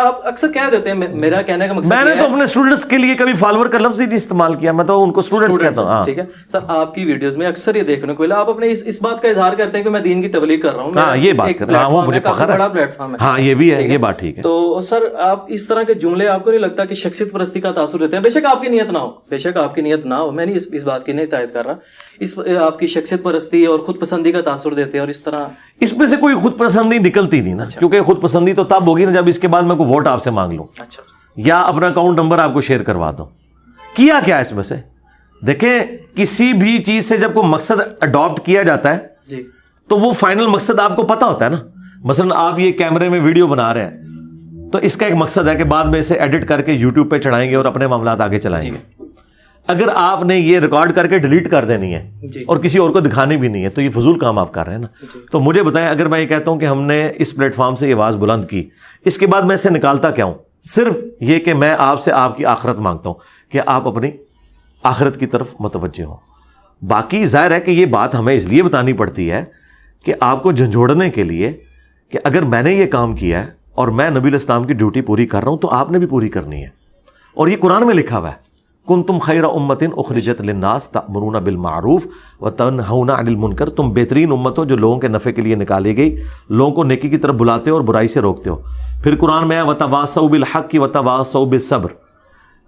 Speaker 1: آپ اکثر کہہ دیتے ہیں, میرا کہنے کا مقصد
Speaker 2: میں نے تو اپنے اسٹوڈنٹس کے لیے کبھی فالوور کا لفظ ہی نہیں استعمال کیا, میں تو ان کو اسٹوڈنٹس کہتا ہوں.
Speaker 1: ٹھیک ہے سر, آپ کی ویڈیوز میں اکثر یہ دیکھنے کو ملا, آپ اپنے اس بات کا اظہار کرتے ہیں کہ میں دین کی تبلیغ کر رہا ہوں.
Speaker 2: ہاں یہ بات کر رہا ہوں, مجھے فخر ہے,
Speaker 1: بڑا پلیٹ فارم ہے.
Speaker 2: ہاں یہ بھی ہے, یہ بات ٹھیک ہے.
Speaker 1: تو سر آپ اس طرح کے جملے آپ کو نہیں لگتا کہ شخصیت پرستی کا تاثر دیتے ہیں؟ بے شک آپ کی نیت نہ ہو, بے شک آپ کی نیت نہ ہو, میں نہیں اس بات کی نہیں تائید کر رہا, اس آپ کی شخصیت پرستی اور خود پسندی کا تاثر دیتے ہیں, اور اس طرح
Speaker 2: اس میں سے کوئی خود پسندی نکلتی نہیں نا, کیونکہ خود پسندی تو تب ہوگی نا جب اس کے بعد میں کوئی ووٹ آپ سے مانگ لوں یا اپنا اکاؤنٹ نمبر آپ کو شیئر کروا دوں. کیا کیا اس میں سے دیکھیں, کسی بھی چیز سے جب کوئی مقصد اڈاپٹ کیا جاتا ہے تو وہ فائنل مقصد آپ کو پتا ہوتا ہے نا. مثلا آپ یہ کیمرے میں ویڈیو بنا رہے ہیں تو اس کا ایک مقصد ہے کہ بعد میں اسے ایڈٹ کر کے یوٹیوب پہ چڑھائیں گے اور اپنے معاملات آگے چلائیں گے. اگر آپ نے یہ ریکارڈ کر کے ڈیلیٹ کر دینی ہے اور کسی اور کو دکھانی بھی نہیں ہے تو یہ فضول کام آپ کر رہے ہیں نا. تو مجھے بتائیں, اگر میں یہ کہتا ہوں کہ ہم نے اس پلیٹ فارم سے یہ آواز بلند کی, اس کے بعد میں اسے نکالتا کیا ہوں؟ صرف یہ کہ میں آپ سے آپ کی آخرت مانگتا ہوں کہ آپ اپنی آخرت کی طرف متوجہ ہوں. باقی ظاہر ہے کہ یہ بات ہمیں اس لیے بتانی پڑتی ہے کہ آپ کو جھنجھوڑنے کے لیے کہ اگر میں نے یہ کام کیا ہے اور میں نبی علیہ السلام کی ڈیوٹی پوری کر رہا ہوں تو آپ نے بھی پوری کرنی ہے. اور یہ قرآن میں لکھا ہوا ہے, کنتم خیر امت اخرجت للناس تأمرون بالمعروف وتنہون عن المنکر, تم بہترین امت ہو جو لوگوں کے نفع کے لیے نکالی گئی, لوگوں کو نیکی کی طرف بلاتے ہو اور برائی سے روکتے ہو. پھر قرآن میں ہے وتواصوا بالحق وتواصوا بالصبر.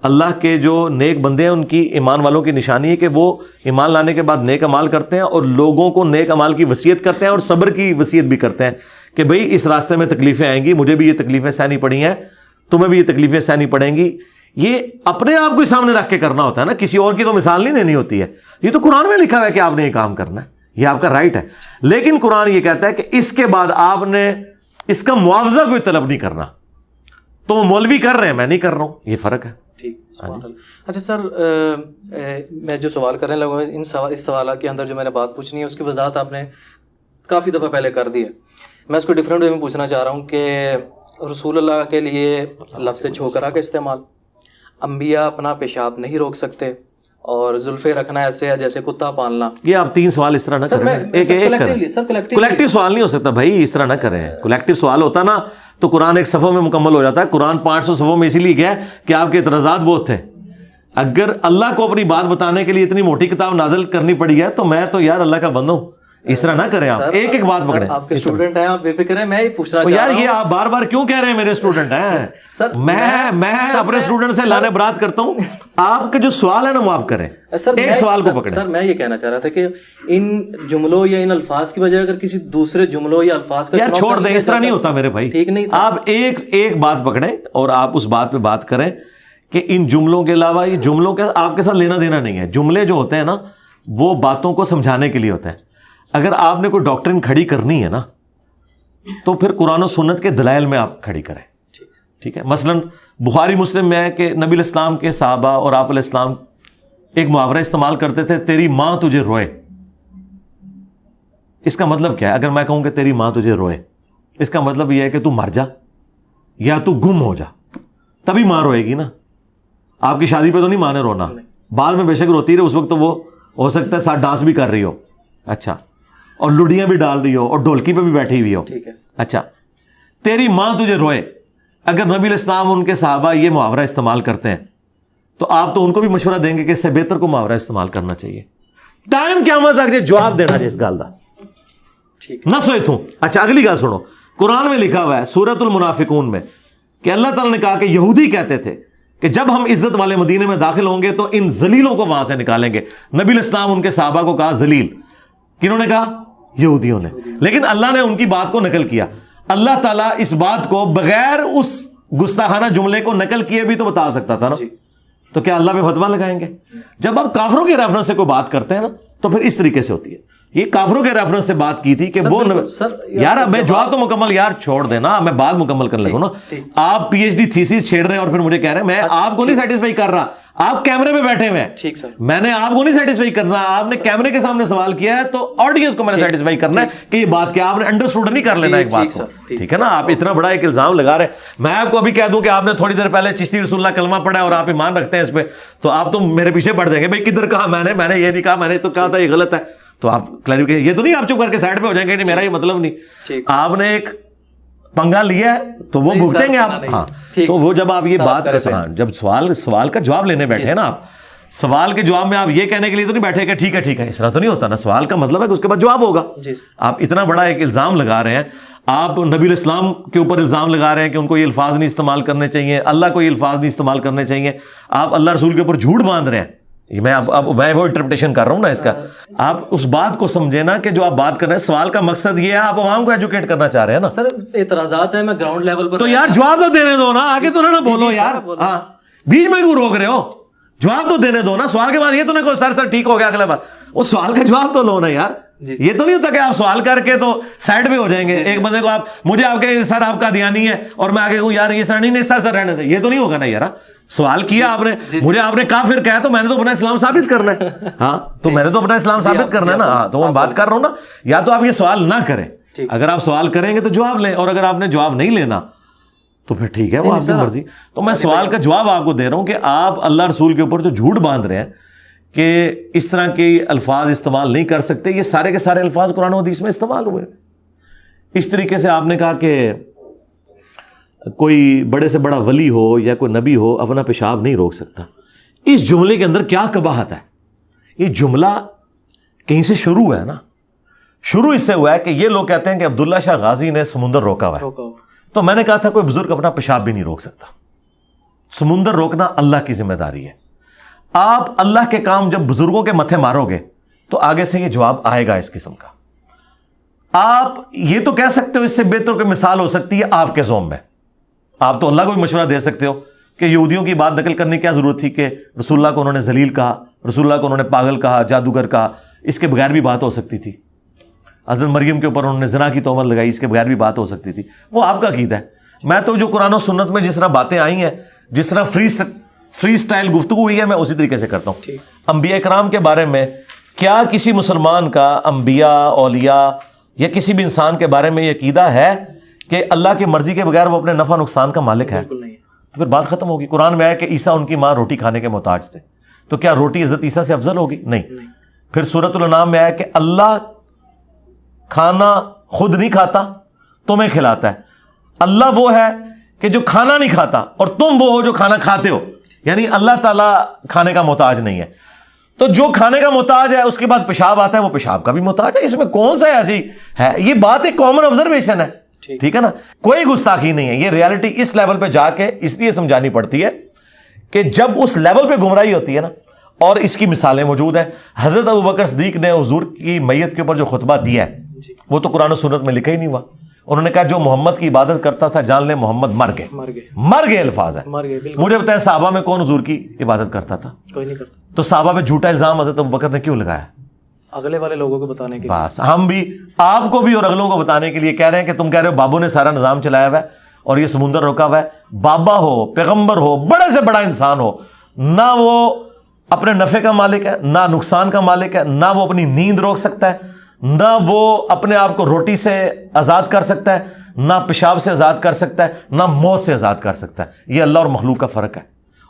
Speaker 2: اللہ کے جو نیک بندے ہیں ان کی, ایمان والوں کی نشانی ہے کہ وہ ایمان لانے کے بعد نیک اعمال کرتے ہیں اور لوگوں کو نیک اعمال کی وصیت کرتے ہیں اور صبر کی وصیت بھی کرتے ہیں کہ بھئی اس راستے میں تکلیفیں آئیں گی, مجھے بھی یہ تکلیفیں سہنی پڑی ہیں, تمہیں بھی یہ تکلیفیں سہنی پڑیں گی. یہ اپنے آپ کو سامنے رکھ کے کرنا ہوتا ہے نا, کسی اور کی تو مثال نہیں دینی ہوتی ہے. یہ تو قرآن میں لکھا ہوا ہے کہ آپ نے یہ کام کرنا ہے, یہ آپ کا رائٹ ہے. لیکن قرآن یہ کہتا ہے کہ اس کے بعد آپ نے اس کا معاوضہ کوئی طلب نہیں کرنا. تو وہ مولوی کر رہے ہیں, میں نہیں کر رہا ہوں, یہ فرق ہے.
Speaker 1: ٹھیک. اچھا سر, میں جو سوال کرنے لگا ہوں اس سوال کے اندر جو میں نے بات پوچھنی ہے اس کی وضاحت آپ نے کافی دفعہ پہلے کر دی ہے. میں اس کو ڈفرینٹ وے میں پوچھنا چاہ رہا ہوں کہ رسول اللہ کے لیے لفظ چھوکرا کا استعمال, انبیاء اپنا پیشاب نہیں روک سکتے, اور زلفے رکھنا ایسے ہے جیسے کتا پالنا.
Speaker 2: یہ آپ 3 سوال اس طرح نہ کریں, کلیکٹیو سوال نہیں ہو سکتا بھائی, اس طرح نہ کریں. کلیکٹیو سوال ہوتا نا تو قرآن ایک صفحہ میں مکمل ہو جاتا ہے. قرآن 500 صفحوں میں اسی لیے گیا کہ آپ کے اعتراضات بہت تھے. اگر اللہ کو اپنی بات بتانے کے لیے اتنی موٹی کتاب نازل کرنی پڑی ہے تو میں تو یار اللہ کا بندہ ہوں. اس طرح نہ کریں, آپ ایک ایک بات پکڑیں.
Speaker 1: آپ کے اسٹوڈنٹ ہیں, آپ بے فکر ہیں. میں یہ پوچھنا چاہ رہا ہوں
Speaker 2: یار, یہ آپ بار بار کیوں کہہ رہے ہیں میرے اسٹوڈنٹ ہیں؟
Speaker 1: سر
Speaker 2: میں اپنے اسٹوڈنٹ سے لانے برات کرتا ہوں. آپ کے جو سوال ہے نا وہ آپ کریں, ایک سوال کو پکڑیں.
Speaker 1: سر میں یہ کہنا چاہ رہا تھا کہ ان جملوں یا ان الفاظ کی بجائے اگر کسی دوسرے جملوں یا الفاظ کا
Speaker 2: یار چھوڑ دیں, اس طرح نہیں ہوتا میرے بھائی.
Speaker 1: ٹھیک نہیں,
Speaker 2: آپ ایک بات پکڑیں اور آپ اس بات پہ بات کریں کہ ان جملوں کے علاوہ یہ جملوں کے آپ کے ساتھ لینا دینا نہیں ہے. جملے جو ہوتے ہیں نا وہ باتوں کو سمجھانے کے لیے ہوتے ہیں. اگر آپ نے کوئی ڈاکٹرن کھڑی کرنی ہے نا تو پھر قرآن و سنت کے دلائل میں آپ کھڑی کریں. ٹھیک ہے. مثلا بخاری مسلم میں ہے کہ نبی علیہ السلام کے صحابہ اور آپ علیہ السلام ایک محاورہ استعمال کرتے تھے, تیری ماں تجھے روئے. اس کا مطلب کیا ہے؟ اگر میں کہوں کہ تیری ماں تجھے روئے, اس کا مطلب یہ ہے کہ تو مر جا یا تو گم ہو جا, تبھی ماں روئے گی نا. آپ کی شادی پہ تو نہیں ماں نے رونا, بعد میں بے شک روتی رہے, اس وقت تو وہ ہو سکتا ہے ساتھ ڈانس بھی کر رہی ہو, اچھا, اور لڑیاں بھی ڈال رہی ہو اور ڈھولکی پہ بھی بیٹھی ہوئی ہو.
Speaker 1: ٹھیک ہے.
Speaker 2: اچھا, تیری ماں تجھے روئے. اگر نبی علیہ السلام ان کے صحابہ یہ محاورہ استعمال کرتے ہیں تو آپ تو ان کو بھی مشورہ دیں گے کہ اس سے بہتر کو محاورہ استعمال کرنا چاہیے. ٹائم قیامت تک جواب دینا جس گل دا نہ سوئے تھوں. اچھا, اگلی گل سنو. قرآن میں لکھا ہوا ہے سورۃ المنافقون میں کہ اللہ تعالیٰ نے کہا کہ یہودی کہتے تھے کہ جب ہم عزت والے مدینے میں داخل ہوں گے تو ان ذلیلوں کو وہاں سے نکالیں گے. نبی علیہ السلام ان کے صحابہ کو کہا ذلیل. کنہوں نے کہا؟ یہودیوں نے. لیکن اللہ نے ان کی بات کو نقل کیا. اللہ تعالیٰ اس بات کو بغیر اس گستاخانہ جملے کو نقل کیے بھی تو بتا سکتا تھا نا. تو کیا اللہ پہ فتویٰ لگائیں گے؟ جب آپ کافروں کے ریفرنس سے کوئی بات کرتے ہیں نا تو پھر اس طریقے سے ہوتی ہے. یہ کافروں کے ریفرنس سے بات کی تھی کہ وہ یار میں جواب تو مکمل یار چھوڑ دینا, میں بات مکمل کر لگوں نا. آپ پی ایچ ڈی تھیسس چھیڑ رہے ہیں اور پھر مجھے کہہ رہے ہیں میں آپ کو نہیں سیٹسفائی کر رہا, آپ کیمرے پہ بیٹھے ہوئے ہیں,
Speaker 1: ٹھیک سر,
Speaker 2: میں نے آپ کو نہیں سیٹسفائی کرنا, آپ نے کیمرے کے سامنے سوال کیا ہے تو آڈینس کو میں نے سیٹسفائی کرنا ہے کہ یہ بات کیا, آپ نے انڈرسٹوڈ نہیں کر لینا ایک بات کو, ٹھیک ہے نا. آپ اتنا بڑا ایک الزام لگا رہے ہیں, میں آپ کو ابھی کہہ دوں کہ آپ نے تھوڑی دیر پہلے چشتی رسول اللہ کلمہ پڑھا اور آپ ایمان رکھتے ہیں اس پہ, تو آپ تو میرے پیچھے پڑ جائیں گے بھائی کدھر کہا میں نے یہ نہیں کہا, میں نے تو کہا تھا یہ غلط ہے, تو آپ کلیریفیکیشن, یہ تو نہیں آپ چپ کر کے سائڈ پہ ہو جائیں گے میرا یہ مطلب نہیں, آپ نے ایک پنگا لیا ہے تو وہ بھگتیں گے آپ. ہاں تو وہ جب آپ یہ بات جب سوال کا جواب لینے بیٹھے ہیں نا, آپ سوال کے جواب میں آپ یہ کہنے کے لیے تو نہیں بیٹھے کہ ٹھیک ہے, اس طرح تو نہیں ہوتا نا. سوال کا مطلب ہے کہ اس کے بعد جواب ہوگا. آپ اتنا بڑا ایک الزام لگا رہے ہیں, آپ نبی الاسلام کے اوپر الزام لگا رہے ہیں کہ ان کو یہ الفاظ نہیں استعمال کرنے چاہیے, اللہ کو یہ الفاظ نہیں استعمال کرنے چاہیے, آپ اللہ رسول کے اوپر جھوٹ باندھ رہے ہیں. میں وہ انٹرپریٹیشن کر رہا ہوں نا اس کا. آپ اس بات کو سمجھے نا کہ جو آپ بات کر رہے ہیں سوال کا مقصد یہ ہے, آپ عوام کو ایجوکیٹ کرنا چاہ رہے ہیں نا.
Speaker 1: سر اعتراضات ہیں, میں گراؤنڈ لیول پر,
Speaker 2: تو یار جواب تو دینے دو نا, آگے تو نہ بولو یار, ہاں بیچ میں کیوں روک رہے ہو, جواب تو دینے دو نا. سوال کے بعد یہ تو نہیں کہ سر ٹھیک ہو گیا اگلا بار, وہ سوال کا جواب تو لو نا یار. یہ تو نہیں ہوتا کہ آپ سوال کر کے تو سائڈ پہ ہو جائیں گے. ایک بندے کو آپ مجھے آپ کے سر آپ کا دیانی ہے اور میں آگے کہوں یار یہ سر نہیں سر رہنے دیں, یہ تو نہیں ہوگا نا یار. سوال کیا آپ نے, مجھے آپ نے کافر کہا تو میں نے تو اپنا اسلام ثابت کرنا ہے. ہاں تو میں نے تو اپنا اسلام ثابت کرنا ہے نا. ہاں تو میں بات کر رہا ہوں نا, یا تو آپ یہ سوال نہ کریں, اگر آپ سوال کریں گے تو جواب لیں, اور اگر آپ نے جواب نہیں لینا تو پھر ٹھیک ہے, وہ آپ کی مرضی. تو میں سوال کا جواب آپ کو دے رہا ہوں کہ آپ اللہ رسول کے اوپر جو جھوٹ باندھ رہے ہیں کہ اس طرح کے الفاظ استعمال نہیں کر سکتے, یہ سارے کے سارے الفاظ قرآن و حدیث میں استعمال ہوئے. اس طریقے سے آپ نے کہا کہ کوئی بڑے سے بڑا ولی ہو یا کوئی نبی ہو اپنا پیشاب نہیں روک سکتا. اس جملے کے اندر کیا قباحت ہے؟ یہ جملہ کہیں سے شروع ہے نا, شروع اس سے ہوا ہے کہ یہ لوگ کہتے ہیں کہ عبداللہ شاہ غازی نے سمندر روکا ہوا ہے. تو میں نے کہا تھا کوئی بزرگ اپنا پیشاب بھی نہیں روک سکتا. سمندر روکنا اللہ کی ذمہ داری ہے. آپ اللہ کے کام جب بزرگوں کے متھے مارو گے تو آگے سے یہ جواب آئے گا اس قسم کا. آپ یہ تو کہہ سکتے ہو, اس سے بہتر کوئی مثال ہو سکتی ہے آپ کے زوم میں. آپ تو اللہ کو بھی مشورہ دے سکتے ہو کہ یہودیوں کی بات نقل کرنے کی کیا ضرورت تھی کہ رسول اللہ کو انہوں نے ذلیل کہا, رسول اللہ کو انہوں نے پاگل کہا, جادوگر کہا, اس کے بغیر بھی بات ہو سکتی تھی. حضرت مریم کے اوپر انہوں نے زنا کی تہمت لگائی, اس کے بغیر بھی بات ہو سکتی تھی. وہ آپ کا عقیدہ ہے. میں تو جو قرآن و سنت میں جس طرح باتیں آئی ہیں, جس طرح فری سٹائل گفتگو ہوئی ہے, میں اسی طریقے سے کرتا ہوں. انبیاء کرام کے بارے میں کیا کسی مسلمان کا انبیاء, اولیاء یا کسی بھی انسان کے بارے میں یہ عقیدہ ہے کہ اللہ کی مرضی کے بغیر وہ اپنے نفع نقصان کا مالک ہے؟ تو پھر بات ختم ہوگی. قرآن میں آیا کہ عیسیٰ ان کی ماں روٹی کھانے کے محتاج تھے, تو کیا روٹی حضرت عیسیٰ سے افضل ہوگی؟ نہیں. پھر سورۃ الانعام میں آیا کہ اللہ کھانا خود نہیں کھاتا, تمہیں کھلاتا ہے. اللہ وہ ہے کہ جو کھانا نہیں کھاتا اور تم وہ ہو جو کھانا کھاتے ہو, یعنی اللہ تعالیٰ کھانے کا محتاج نہیں ہے. تو جو کھانے کا محتاج ہے اس کے بعد پیشاب آتا ہے, وہ پیشاب کا بھی محتاج ہے. اس میں کون سا ایسی ہے؟ یہ بات ایک کامن آبزرویشن ہے, ٹھیک ہے نا, کوئی گستاخی نہیں ہے. یہ ریالٹی اس لیول پہ جا کے اس لیے سمجھانی پڑتی ہے کہ جب اس لیول پہ گمراہی ہوتی ہے نا, اور اس کی مثالیں موجود ہیں. حضرت ابوبکر صدیق نے حضور کی میت کے اوپر جو خطبہ دیا ہے وہ تو قرآن و سنت میں لکھا ہی نہیں ہوا. انہوں نے کہا جو محمد کی عبادت کرتا تھا جان لے محمد مر گئے الفاظ ہے. مجھے بتائیں صحابہ میں کون حضور کی عبادت کرتا تھا؟ کوئی نہیں کرتا. تو صحابہ پہ جھوٹا الزام حضرت ابوبکر نے کیوں لگایا؟
Speaker 1: اگلے والے لوگوں کو بتانے کے لیے.
Speaker 2: بس ہم بھی آپ کو بھی اور اگلوں کو بتانے کے لیے کہہ رہے ہیں کہ تم کہہ رہے ہو بابو نے سارا نظام چلایا ہوا ہے اور یہ سمندر روکا ہوا ہے. بابا ہو, پیغمبر ہو, بڑے سے بڑا انسان ہو, نہ وہ اپنے نفع کا مالک ہے, نہ نقصان کا مالک ہے, نہ وہ اپنی نیند روک سکتا ہے, نہ وہ اپنے آپ کو روٹی سے آزاد کر سکتا ہے, نہ پیشاب سے آزاد کر سکتا ہے, نہ موت سے آزاد کر سکتا ہے. یہ اللہ اور مخلوق کا فرق ہے.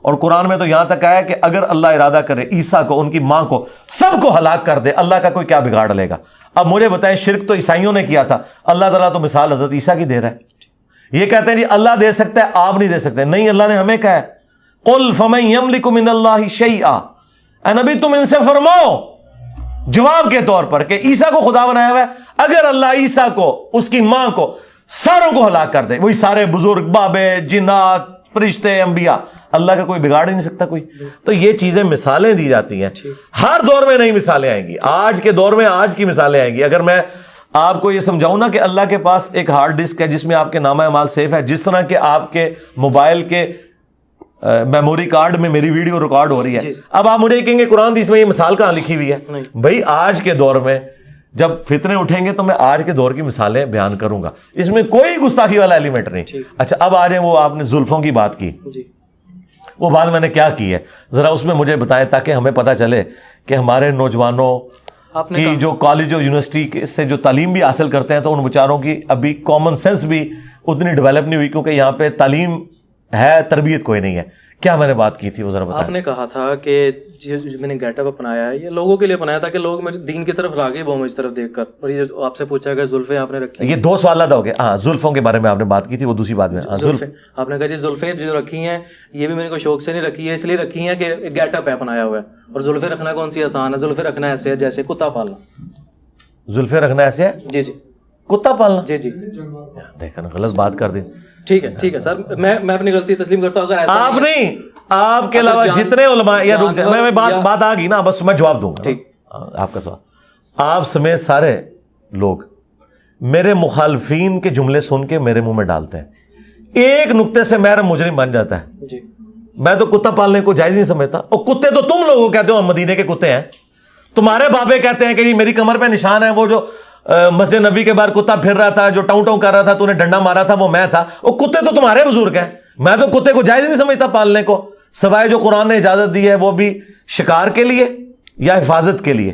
Speaker 2: اور قرآن میں تو یہاں تک آیا کہ اگر اللہ ارادہ کرے عیسیٰ کو, ان کی ماں کو, سب کو ہلاک کر دے, اللہ کا کوئی کیا بگاڑ لے گا؟ اب مجھے بتائیں, شرک تو عیسائیوں نے کیا تھا, اللہ تعالیٰ تو مثال حضرت عیسیٰ کی دے رہا ہے. یہ کہتے ہیں جی اللہ دے سکتا ہے, آپ نہیں دے سکتے. نہیں, اللہ نے ہمیں کہا ہے قل فمن یملک من اللہ شیئا, اے نبی تم ان سے فرماؤ جواب کے طور پر کہ عیسیٰ کو خدا بنایا ہوا ہے, اگر اللہ عیسیٰ کو, اس کی ماں کو, ساروں کو ہلاک کر دے, وہی سارے بزرگ, بابے, جنات, فرشتے, انبیاء, اللہ کا کوئی بگاڑ ہی نہیں سکتا کوئی. تو یہ چیزیں مثالیں دی جاتی ہیں, ہر دور میں نئی مثالیں آئیں گی. آج کے دور میں آج کی مثالیں آئیں گی. اگر میں آپ کو یہ سمجھاؤں نا کہ اللہ کے پاس ایک ہارڈ ڈسک ہے جس میں آپ کے نامہ اعمال سیف ہے, جس طرح کہ آپ کے موبائل کے میموری کارڈ میں میری ویڈیو ریکارڈ ہو رہی ہے. اب آپ مجھے کہیں گے قرآن حدیث میں یہ مثال کہاں لکھی ہوئی ہے؟ بھائی آج کے دور میں جب فتنے اٹھیں گے تو میں آج کے دور کی مثالیں بیان کروں گا, اس میں کوئی گستاخی والا ایلیمنٹ نہیں. اچھا اب آ جائیں, وہ آپ نے زلفوں کی بات کی, وہ بات میں نے کیا کی ہے ذرا اس میں مجھے بتائیں تاکہ ہمیں پتہ چلے کہ ہمارے نوجوانوں کی جو کالج اور یونیورسٹی سے جو تعلیم بھی حاصل کرتے ہیں تو ان بیچاروں کی ابھی کامن سینس بھی اتنی ڈیولپ نہیں ہوئی, کیونکہ یہاں پہ تعلیم ہے, تربیت کوئی نہیں ہے. کیا میں نے بات کی تھی وہ ذرا بتائیں.
Speaker 1: آپ نے کہا تھا کہ جو میں نے گیٹ اپ اپنایا ہے یہ لوگوں کے لیے اپنایا تھا کہ لوگ دین کی طرف راغب ہوں مجھ طرف دیکھ کر. اور یہ جو آپ سے پوچھا گیا زلفیں آپ نے رکھی,
Speaker 2: یہ دو سوال ادا ہو گئے. ہاں زلفوں کے بارے میں آپ نے بات کی تھی, وہ دوسری بات میں
Speaker 1: زلفیں آپ نے کہا جی زلفیں جو رکھی ہیں یہ بھی میں نے کوئی شوق سے نہیں رکھی ہے, اس لیے رکھی ہیں کہ گیٹ اپ ہے اپنایا ہوا ہے. اور زلفیں رکھنا کون سی آسان ہے, زلفیں رکھنا ایسے ہے جیسے کتا پالنا.
Speaker 2: زلفیں رکھنا ایسے ہے
Speaker 1: جی جی
Speaker 2: کتا پالنا.
Speaker 1: جی جی
Speaker 2: دیکھا نا غلط بات کر دی.
Speaker 1: ٹھیک ہے سر, میں اپنی غلطی تسلیم کرتا ہوں. اگر ایسا
Speaker 2: آپ نہیں, آپ کے علاوہ جتنے علماء, یا رک جائیں, میں بات آ گئی نا, بس میں جواب دوں گا آپ کا سوال. آپ سمیت سارے لوگ میرے مخالفین کے جملے سن کے میرے منہ میں ڈالتے ہیں, ایک نقطے سے میرا مجرم بن جاتا ہے.
Speaker 1: جی
Speaker 2: میں تو کتا پالنے کو جائز نہیں سمجھتا. اور کتے تو تم لوگوں کہتے ہو ہم مدینے کے کتے ہیں, تمہارے بابے کہتے ہیں کہ جی میری کمر پہ نشان ہے, وہ جو مسجد نبی کے باہر کتا پھر رہا تھا, جو ٹاؤں ٹاؤں کر رہا تھا, تو نے ڈنڈا مارا تھا, وہ میں تھا. وہ کتے تو تمہارے بزرگ ہیں, میں تو کتے کو جائز نہیں سمجھتا پالنے کو, سوائے جو قرآن نے اجازت دی ہے وہ بھی شکار کے لیے یا حفاظت کے لیے,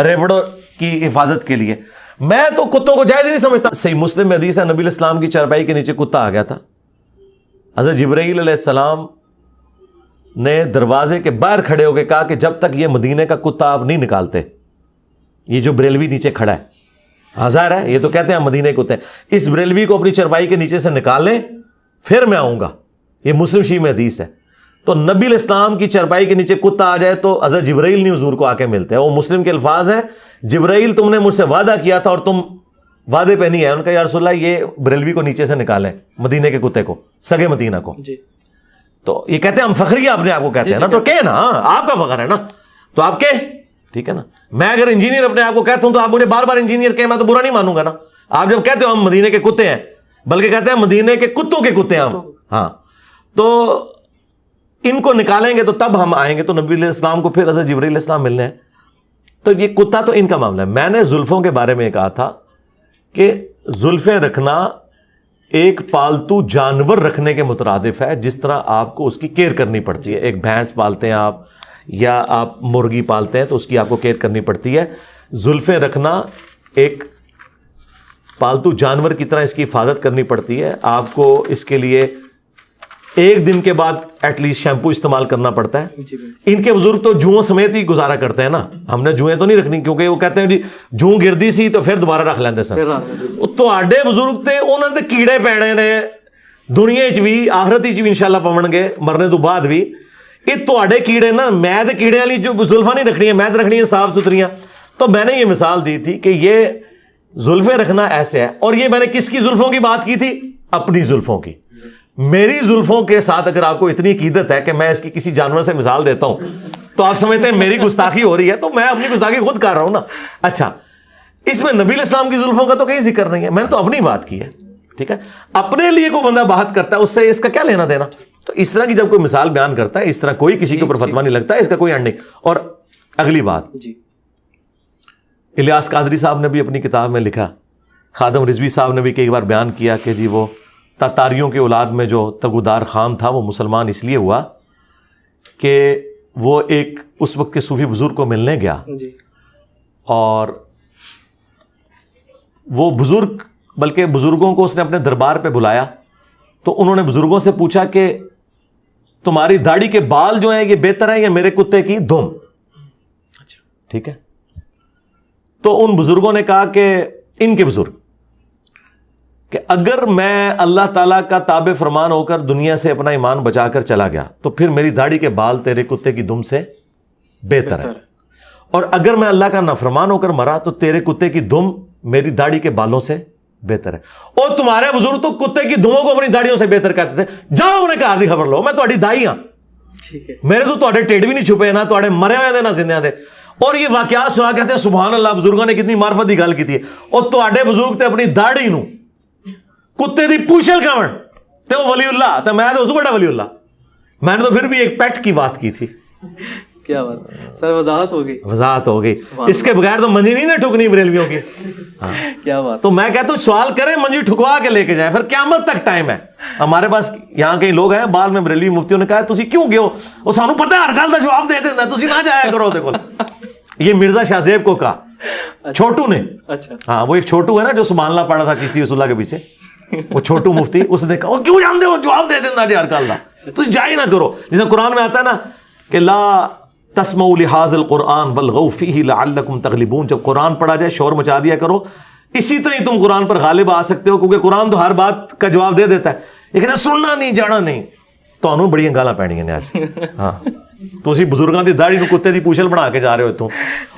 Speaker 2: ریوڑوں کی حفاظت کے لیے. میں تو کتوں کو جائز نہیں سمجھتا. صحیح مسلم میں حدیث ہے, نبی علیہ السلام کی چارپائی کے نیچے کتا آ گیا تھا. حضرت جبرائیل علیہ السلام نے دروازے کے باہر کھڑے ہو کے کہا کہ جب تک یہ مدینے کا کتا آپ نہیں نکالتے, یہ جو بریلوی نیچے کھڑا ہے, ہزار ہے, یہ تو کہتے ہیں مدینے کتے ہیں, اس بریلوی کو اپنی چرپائی کے نیچے سے نکال لیں پھر میں آؤں گا. یہ مسلم شریف میں حدیث ہے. تو نبی علیہ السلام کی چرپائی کے نیچے کتا آ جائے تو حضرت جبرائیل نہیں حضور کو آ کے ملتے ہیں. وہ مسلم کے الفاظ ہیں, جبرائیل تم نے مجھ سے وعدہ کیا تھا اور تم وعدے پہ نہیں ہے. ان کا یا رسول اللہ یہ بریلوی کو نیچے سے نکالیں, مدینے کے کتے کو, سگے مدینہ کو. تو یہ کہتے ہیں ہم فخری اپنے آپ کو کہتے ہیں نا, تو کہ نا آپ کا فخر ہے نا, تو آپ کے ٹھیک ہے نا. میں اگر انجینئر اپنے آپ کو کہتا ہوں تو آپ مجھے بار بار انجینئر کہیں, میں تو برا نہیں مانوں گا نا. آپ جب کہتے ہو ہم مدینے کے کتے ہیں, بلکہ کہتے ہیں مدینے کے کتوں کے کتے ہیں ہم, ہاں, تو ان کو نکالیں گے تو تب ہم آئیں گے. تو نبی علیہ السلام کو پھر حضرت جبرائیل علیہ السلام ملنے ہیں. تو یہ کتا تو ان کا معاملہ ہے. میں نے زلفوں کے بارے میں کہا تھا کہ زلفیں رکھنا ایک پالتو جانور رکھنے کے مترادف ہے, جس طرح آپ کو اس کی کیئر کرنی پڑتی ہے. ایک بھینس پالتے ہیں آپ یا آپ مرغی پالتے ہیں تو اس کی آپ کو کیئر کرنی پڑتی ہے. زلفیں رکھنا ایک پالتو جانور کی طرح اس کی حفاظت کرنی پڑتی ہے. آپ کو اس کے لیے ایک دن کے بعد ایٹ لیسٹ شیمپو استعمال کرنا پڑتا ہے. ان کے بزرگ تو جوؤں سمیت ہی گزارا کرتے ہیں نا, ہم نے جوئیں تو نہیں رکھنی, کیونکہ وہ کہتے ہیں جی جوں گردی سی تو پھر دوبارہ رکھ لیندے سن. تو آڈے بزرگ تے انہوں نے کیڑے پیڑے نے دنیا چ بھی آخرت چ بھی انشاءاللہ پون گے مرنے تو بعد بھی. یہ تواڈے کیڑے نا, میں تے کیڑے والی جو زلفاں نہیں رکھنی ہے, میں تے رکھنی ہے صاف ستھریاں. تو میں نے یہ مثال دی تھی کہ یہ زلفیں رکھنا ایسے ہے. اور یہ میں نے کس کی زلفوں کی بات کی تھی؟ اپنی زلفوں کی. میری زلفوں کے ساتھ اگر آپ کو اتنی عقیدت ہے کہ میں اس کی کسی جانور سے مثال دیتا ہوں تو آپ سمجھتے ہیں میری گستاخی ہو رہی ہے, تو میں اپنی گستاخی خود کر رہا ہوں نا. اچھا, اس میں نبی علیہ السلام کی زلفوں کا تو کہیں ذکر نہیں ہے, میں نے تو اپنی بات کی ہے. ٹھیک ہے, اپنے لیے کوئی بندہ بات کرتا ہے اس سے اس کا کیا لینا دینا. تو اس طرح کی جب کوئی مثال بیان کرتا ہے, اس طرح کوئی کسی کے اوپر فتویٰ نہیں لگتا ہے, اس کا کوئی اینڈ نہیں. اور اگلی بات, الیاس قادری صاحب نے بھی اپنی کتاب میں لکھا, خادم رضوی صاحب نے بھی کئی بار بیان کیا کہ جی وہ تاتاریوں کے اولاد میں جو تگودار خان تھا وہ مسلمان اس لیے ہوا کہ وہ ایک اس وقت کے صوفی بزرگ کو ملنے گیا, اور وہ بزرگ بلکہ بزرگوں کو اس نے اپنے دربار پہ بلایا, تو انہوں نے بزرگوں سے پوچھا کہ تمہاری داڑھی کے بال جو ہیں یہ بہتر ہیں یا میرے کتے کی دم. ٹھیک ہے, تو ان بزرگوں نے کہا کہ ان کے بزرگ کہ اگر میں اللہ تعالیٰ کا تابع فرمان ہو کر دنیا سے اپنا ایمان بچا کر چلا گیا تو پھر میری داڑھی کے بال تیرے کتے کی دم سے بہتر ہے, اور اگر میں اللہ کا نافرمان ہو کر مرا تو تیرے کتے کی دم میری داڑھی کے بالوں سے بہتر ہے. اور تمہارے بزرگ تو کتے کی دموں کو اپنی داڑھیوں سے بہتر کہتے تھے. جاؤ انہیں کہا دی خبر لو, میں تہاڈی دائی ہاں, میرے تو تہاڈے ٹیڈ بھی نہیں چھپے, نہ تہاڈے مرے ہوئے دے نہ زندے دے. اور یہ واقعات سنا کہتے ہیں سبحان اللہ, بزرگوں نے کتنی معرفت کی گل کی تھی. اور تہاڈے بزرگ تے اپنی داڑھی نو کتے دی پوچھل کھاون تے وہ ولی اللہ, تے میں تو اس بڑا ولی اللہ. میں نے تو پھر بھی ایک پیٹ کی بات کی تھی
Speaker 1: کیا بات سر, وضاحت ہوگی,
Speaker 2: وضاحت ہو گئی. اس کے بغیر تو منجی نہیں نا ٹھکنی بریلویوں کی.
Speaker 1: کیا بات.
Speaker 2: تو میں کہتا ہوں سوال کریں, منجی ٹھکوا کے لے کے جائیں, پھر قیامت تک ٹائم ہے. ہمارے پاس یہاں کئی لوگ ہیں بعد میں بریلوی مفتیوں نے کہا تسی کیوں گئے ہو, وہ سانو پتہ ہے ہر گل دا جواب دے دینا, تسی نہ جایا کرو دے کول. یہ مرزا شاہ زیب کو کہا چھوٹو نے.
Speaker 1: اچھا
Speaker 2: ہاں, وہ ایک چھوٹو ہے نا جو سبحان اللہ پڑھا تھا چشتی رسول اللہ کے پیچھے, وہ چھوٹو مفتی, اس نے کہا کیوں جانتے ہو جواب دے دینا جی ہر گل دا, تسی جا ہی نہ کرو. جیسے قرآن میں آتا ہے نا کہ لا تسمعوا لهذا القرآن والغوا فيه لعلكم تغلبون, جب قرآن پڑھا جائے شور مچا دیا کرو, اسی طرح تم قرآن پر غالب آ سکتے ہو, کیونکہ قرآن تو ہر بات کا جواب دے دیتا ہے. لیکن سننا نہیں, جانا نہیں. تو انہوں بڑی گالاں پینیاں نے آج. ہاں تو اسی بزرگاں دی داڑھی نو کتے دی پوچھل بنا کے جا رہے ہو تم.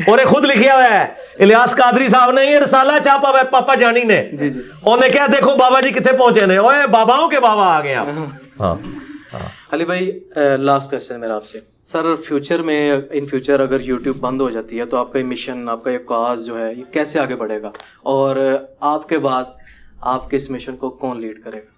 Speaker 2: اور یہ خود لکھیا ہوا ہے الیاس قادری صاحب نے, یہ رسالہ چھاپا ہوا ہے پاپا جانی نے. انہوں نے کہا دیکھو بابا جی کتنے پہنچے نے, اوے باباؤں کے بابا آ گئے آپ. ہاں
Speaker 1: علی بھائی لاسٹ کویسچن میرا آپ سے سر, فیوچر میں ان فیوچر اگر یوٹیوب بند ہو جاتی ہے تو آپ کا یہ مشن, آپ کا یہ کاز جو ہے یہ کیسے آگے بڑھے گا, اور آپ کے بعد آپ کے اس مشن کو کون لیڈ کرے گا؟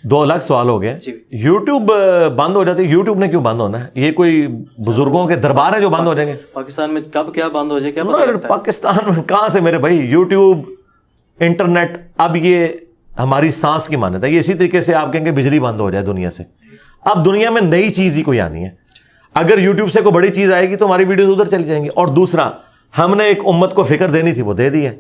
Speaker 2: 2 الگ سوال ہو گئے. یوٹیوب بند ہو جاتی ہے, یوٹیوب نے کیوں بند ہونا ہے؟ یہ کوئی بزرگوں کے دربار ہے جو بند ہو جائیں گے؟
Speaker 1: پاکستان میں کب کیا بند ہو جائے کیا
Speaker 2: پاکستان میں کہاں سے میرے بھائی, یوٹیوب انٹرنیٹ اب یہ ہماری سانس کی مانت ہے. یہ اسی طریقے سے آپ کہیں گے بجلی بند ہو جائے دنیا سے. اب دنیا میں نئی چیز ہی کوئی آنی ہے. اگر یوٹیوب سے کوئی بڑی چیز آئے گی تو ہماری ویڈیوز ادھر چلی جائیں گی. اور دوسرا, ہم نے ایک امت کو فکر دینی تھی وہ دے دی ہے.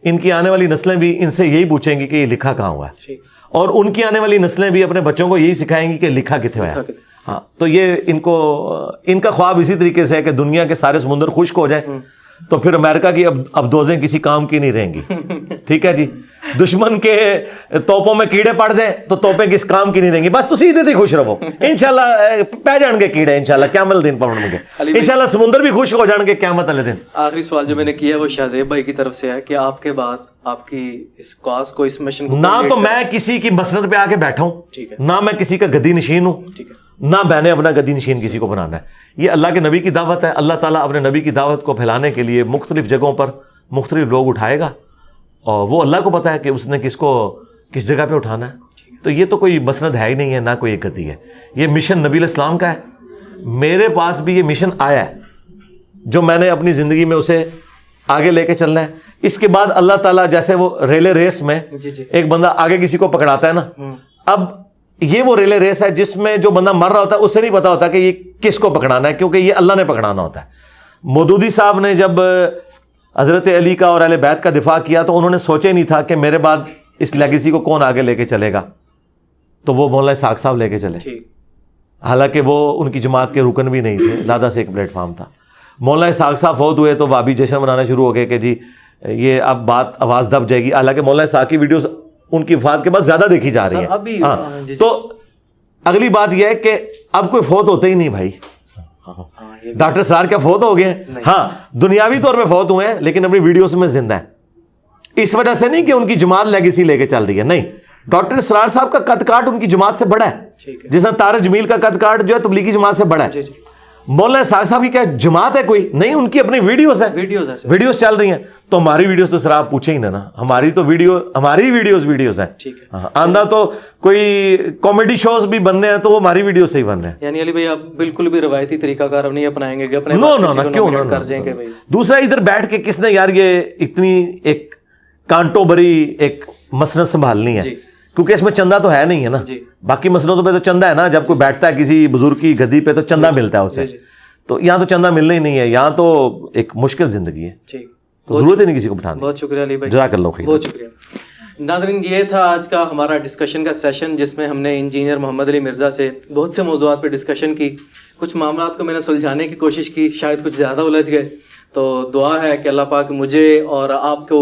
Speaker 2: ان کی آنے والی نسلیں بھی ان سے یہی پوچھیں گی کہ یہ لکھا کہاں ہوا ہے, اور ان کی آنے والی نسلیں بھی اپنے بچوں کو یہی سکھائیں گی کہ لکھا کتنے ہوا ہے. ہاں تو یہ ان کا خواب اسی طریقے سے ہے کہ دنیا کے سارے سمندر خشک ہو جائیں, تو پھر امریکہ کی اب دوزیں کسی کام کی نہیں رہیں گی. ٹھیک ہے جی, دشمن کے توپوں میں کیڑے پڑ جائیں تو توپیں کس کام کی نہیں رہیں گی. بس تو سیدھے خوش رہو, انشاءاللہ پہ جان گے کیڑے, انشاءاللہ قیامت دن پڑھ گے, انشاءاللہ سمندر بھی خشک ہو جان گے قیامت والے دن.
Speaker 1: آخری سوال جو میں نے کیا وہ شاہ زیب بھائی کی طرف سے ہے کہ آپ کے بعد آپ کی اس کاز کو, اس مشن کو,
Speaker 2: نہ تو میں کسی کی مسند پہ آ کے بیٹھا ہوں, نہ میں کسی کا گدی نشین ہوں, نہ میں نے اپنا گدی نشین کسی کو بنانا ہے. یہ اللہ کے نبی کی دعوت ہے. اللہ تعالیٰ اپنے نبی کی دعوت کو پھیلانے کے لیے مختلف جگہوں پر مختلف لوگ اٹھائے گا, اور وہ اللہ کو پتہ ہے کہ اس نے کس کو کس جگہ پہ اٹھانا ہے. تو یہ تو کوئی مسند ہے ہی نہیں ہے, نہ کوئی ایک گدی ہے. یہ مشن نبی علیہ السلام کا ہے. میرے پاس بھی یہ مشن آیا ہے جو میں نے اپنی زندگی میں اسے آگے لے کے چلنا ہے. اس کے بعد اللہ تعالیٰ جیسے وہ ریلے ریس میں ایک بندہ آگے کسی کو پکڑاتا ہے نا, اب یہ وہ ریلے ریس ہے جس میں جو بندہ مر رہا ہوتا ہے اسے نہیں پتا ہوتا کہ یہ کس کو پکڑانا ہے, کیونکہ یہ اللہ نے پکڑانا ہوتا ہے. مودودی صاحب نے جب حضرت علی کا اور اہل بیت کا دفاع کیا تو انہوں نے سوچے نہیں تھا کہ میرے بعد اس لیگیسی کو کون آگے لے کے چلے گا, تو وہ مولانا اسحاق صاحب لے کے چلے. حالانکہ وہ ان کی جماعت کے رکن بھی نہیں تھے, لادہ سے ایک پلیٹ فارم تھا. مولانا اسحاق صاحب فوت ہوئے تو وہابی جشن منانا شروع ہو گئے کہ جی یہ اب بات آواز دب جائے گی. حالانکہ مولانا اسحاق کی ویڈیوز ان کی وفات کے بعد زیادہ دیکھی جا رہی ہیں. ہاں تو اگلی بات یہ ہے کہ اب کوئی فوت ہوتے ہی نہیں بھائی. ڈاکٹر سار کیا فوت ہو گئے ہیں؟ ہاں دنیاوی طور پہ فوت ہوئے ہیں, لیکن اپنی ویڈیوز میں زندہ ہیں. اس وجہ سے نہیں کہ ان کی جماعت لیگیسی لے کے چل رہی ہے, نہیں. ڈاکٹر اسرار صاحب کا قد کاٹ ان کی جماعت سے بڑا ہے, جیسا طارق جمیل کا قد کاٹ جو ہے تبلیغی جماعت سے بڑا ہے. مولانا اسحاق صاحب کی کیا جماعت ہے کوئی نہیں, ان کی اپنی ویڈیوز ہیں, ویڈیوز چل رہی ہیں. تو ہماری ویڈیوز تو سر آپ پوچھیں ہی نا, ہماری تو ہماری ویڈیوز ہیں. آندہ تو کوئی کامیڈی شوز بھی بننے ہیں تو وہ ہماری ویڈیوز سے ہی بن رہے ہیں.
Speaker 1: یعنی علی بھائی آپ بالکل بھی روایتی طریقہ کار نہیں اپنائیں گے کہ اپنے
Speaker 2: کیوں کر جائیں گے. دوسرا ادھر بیٹھ کے کس نے یار یہ اتنی ایک کانٹوں بری ایک مسند سنبھالنی ہے, کیونکہ اس میں چندہ تو ہے نہیں ہے نا. باقی مسئلوں پہ تو چندہ ہے نا, جب کوئی بیٹھتا ہے کسی بزرگ کی گدی پہ تو چندہ ملتا ہے اسے. تو یہاں تو چندہ ملنا ہی نہیں ہے, یہاں تو ایک مشکل زندگی ہے, تو ضرورت ہی نہیں کسی کو بٹھانے.
Speaker 1: بہت شکریہ علی بھائی,
Speaker 2: جزاک اللہ خیر.
Speaker 1: بہت شکریہ. ناظرین یہ تھا آج کا ہمارا ڈسکشن کا سیشن, جس میں ہم نے انجینئر محمد علی مرزا سے بہت سے موضوعات پہ ڈسکشن کی. کچھ معاملات کو میں نے سلجھانے کی کوشش کی, شاید کچھ زیادہ الجھ گئے. تو دعا ہے کہ اللہ پاک مجھے اور آپ کو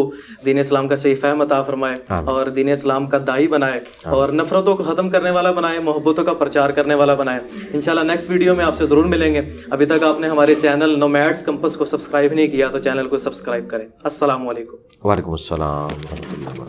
Speaker 1: دین اسلام کا صحیح فہم عطا فرمائے, اور دین اسلام کا داعی بنائے, اور نفرتوں کو ختم کرنے والا بنائے, محبتوں کا پرچار کرنے والا بنائے. انشاءاللہ نیکسٹ ویڈیو میں آپ سے ضرور ملیں گے. ابھی تک آپ نے ہمارے چینل نومیڈس کمپس کو سبسکرائب نہیں کیا تو چینل کو سبسکرائب کریں. السلام علیکم.
Speaker 2: وعلیکم السلام.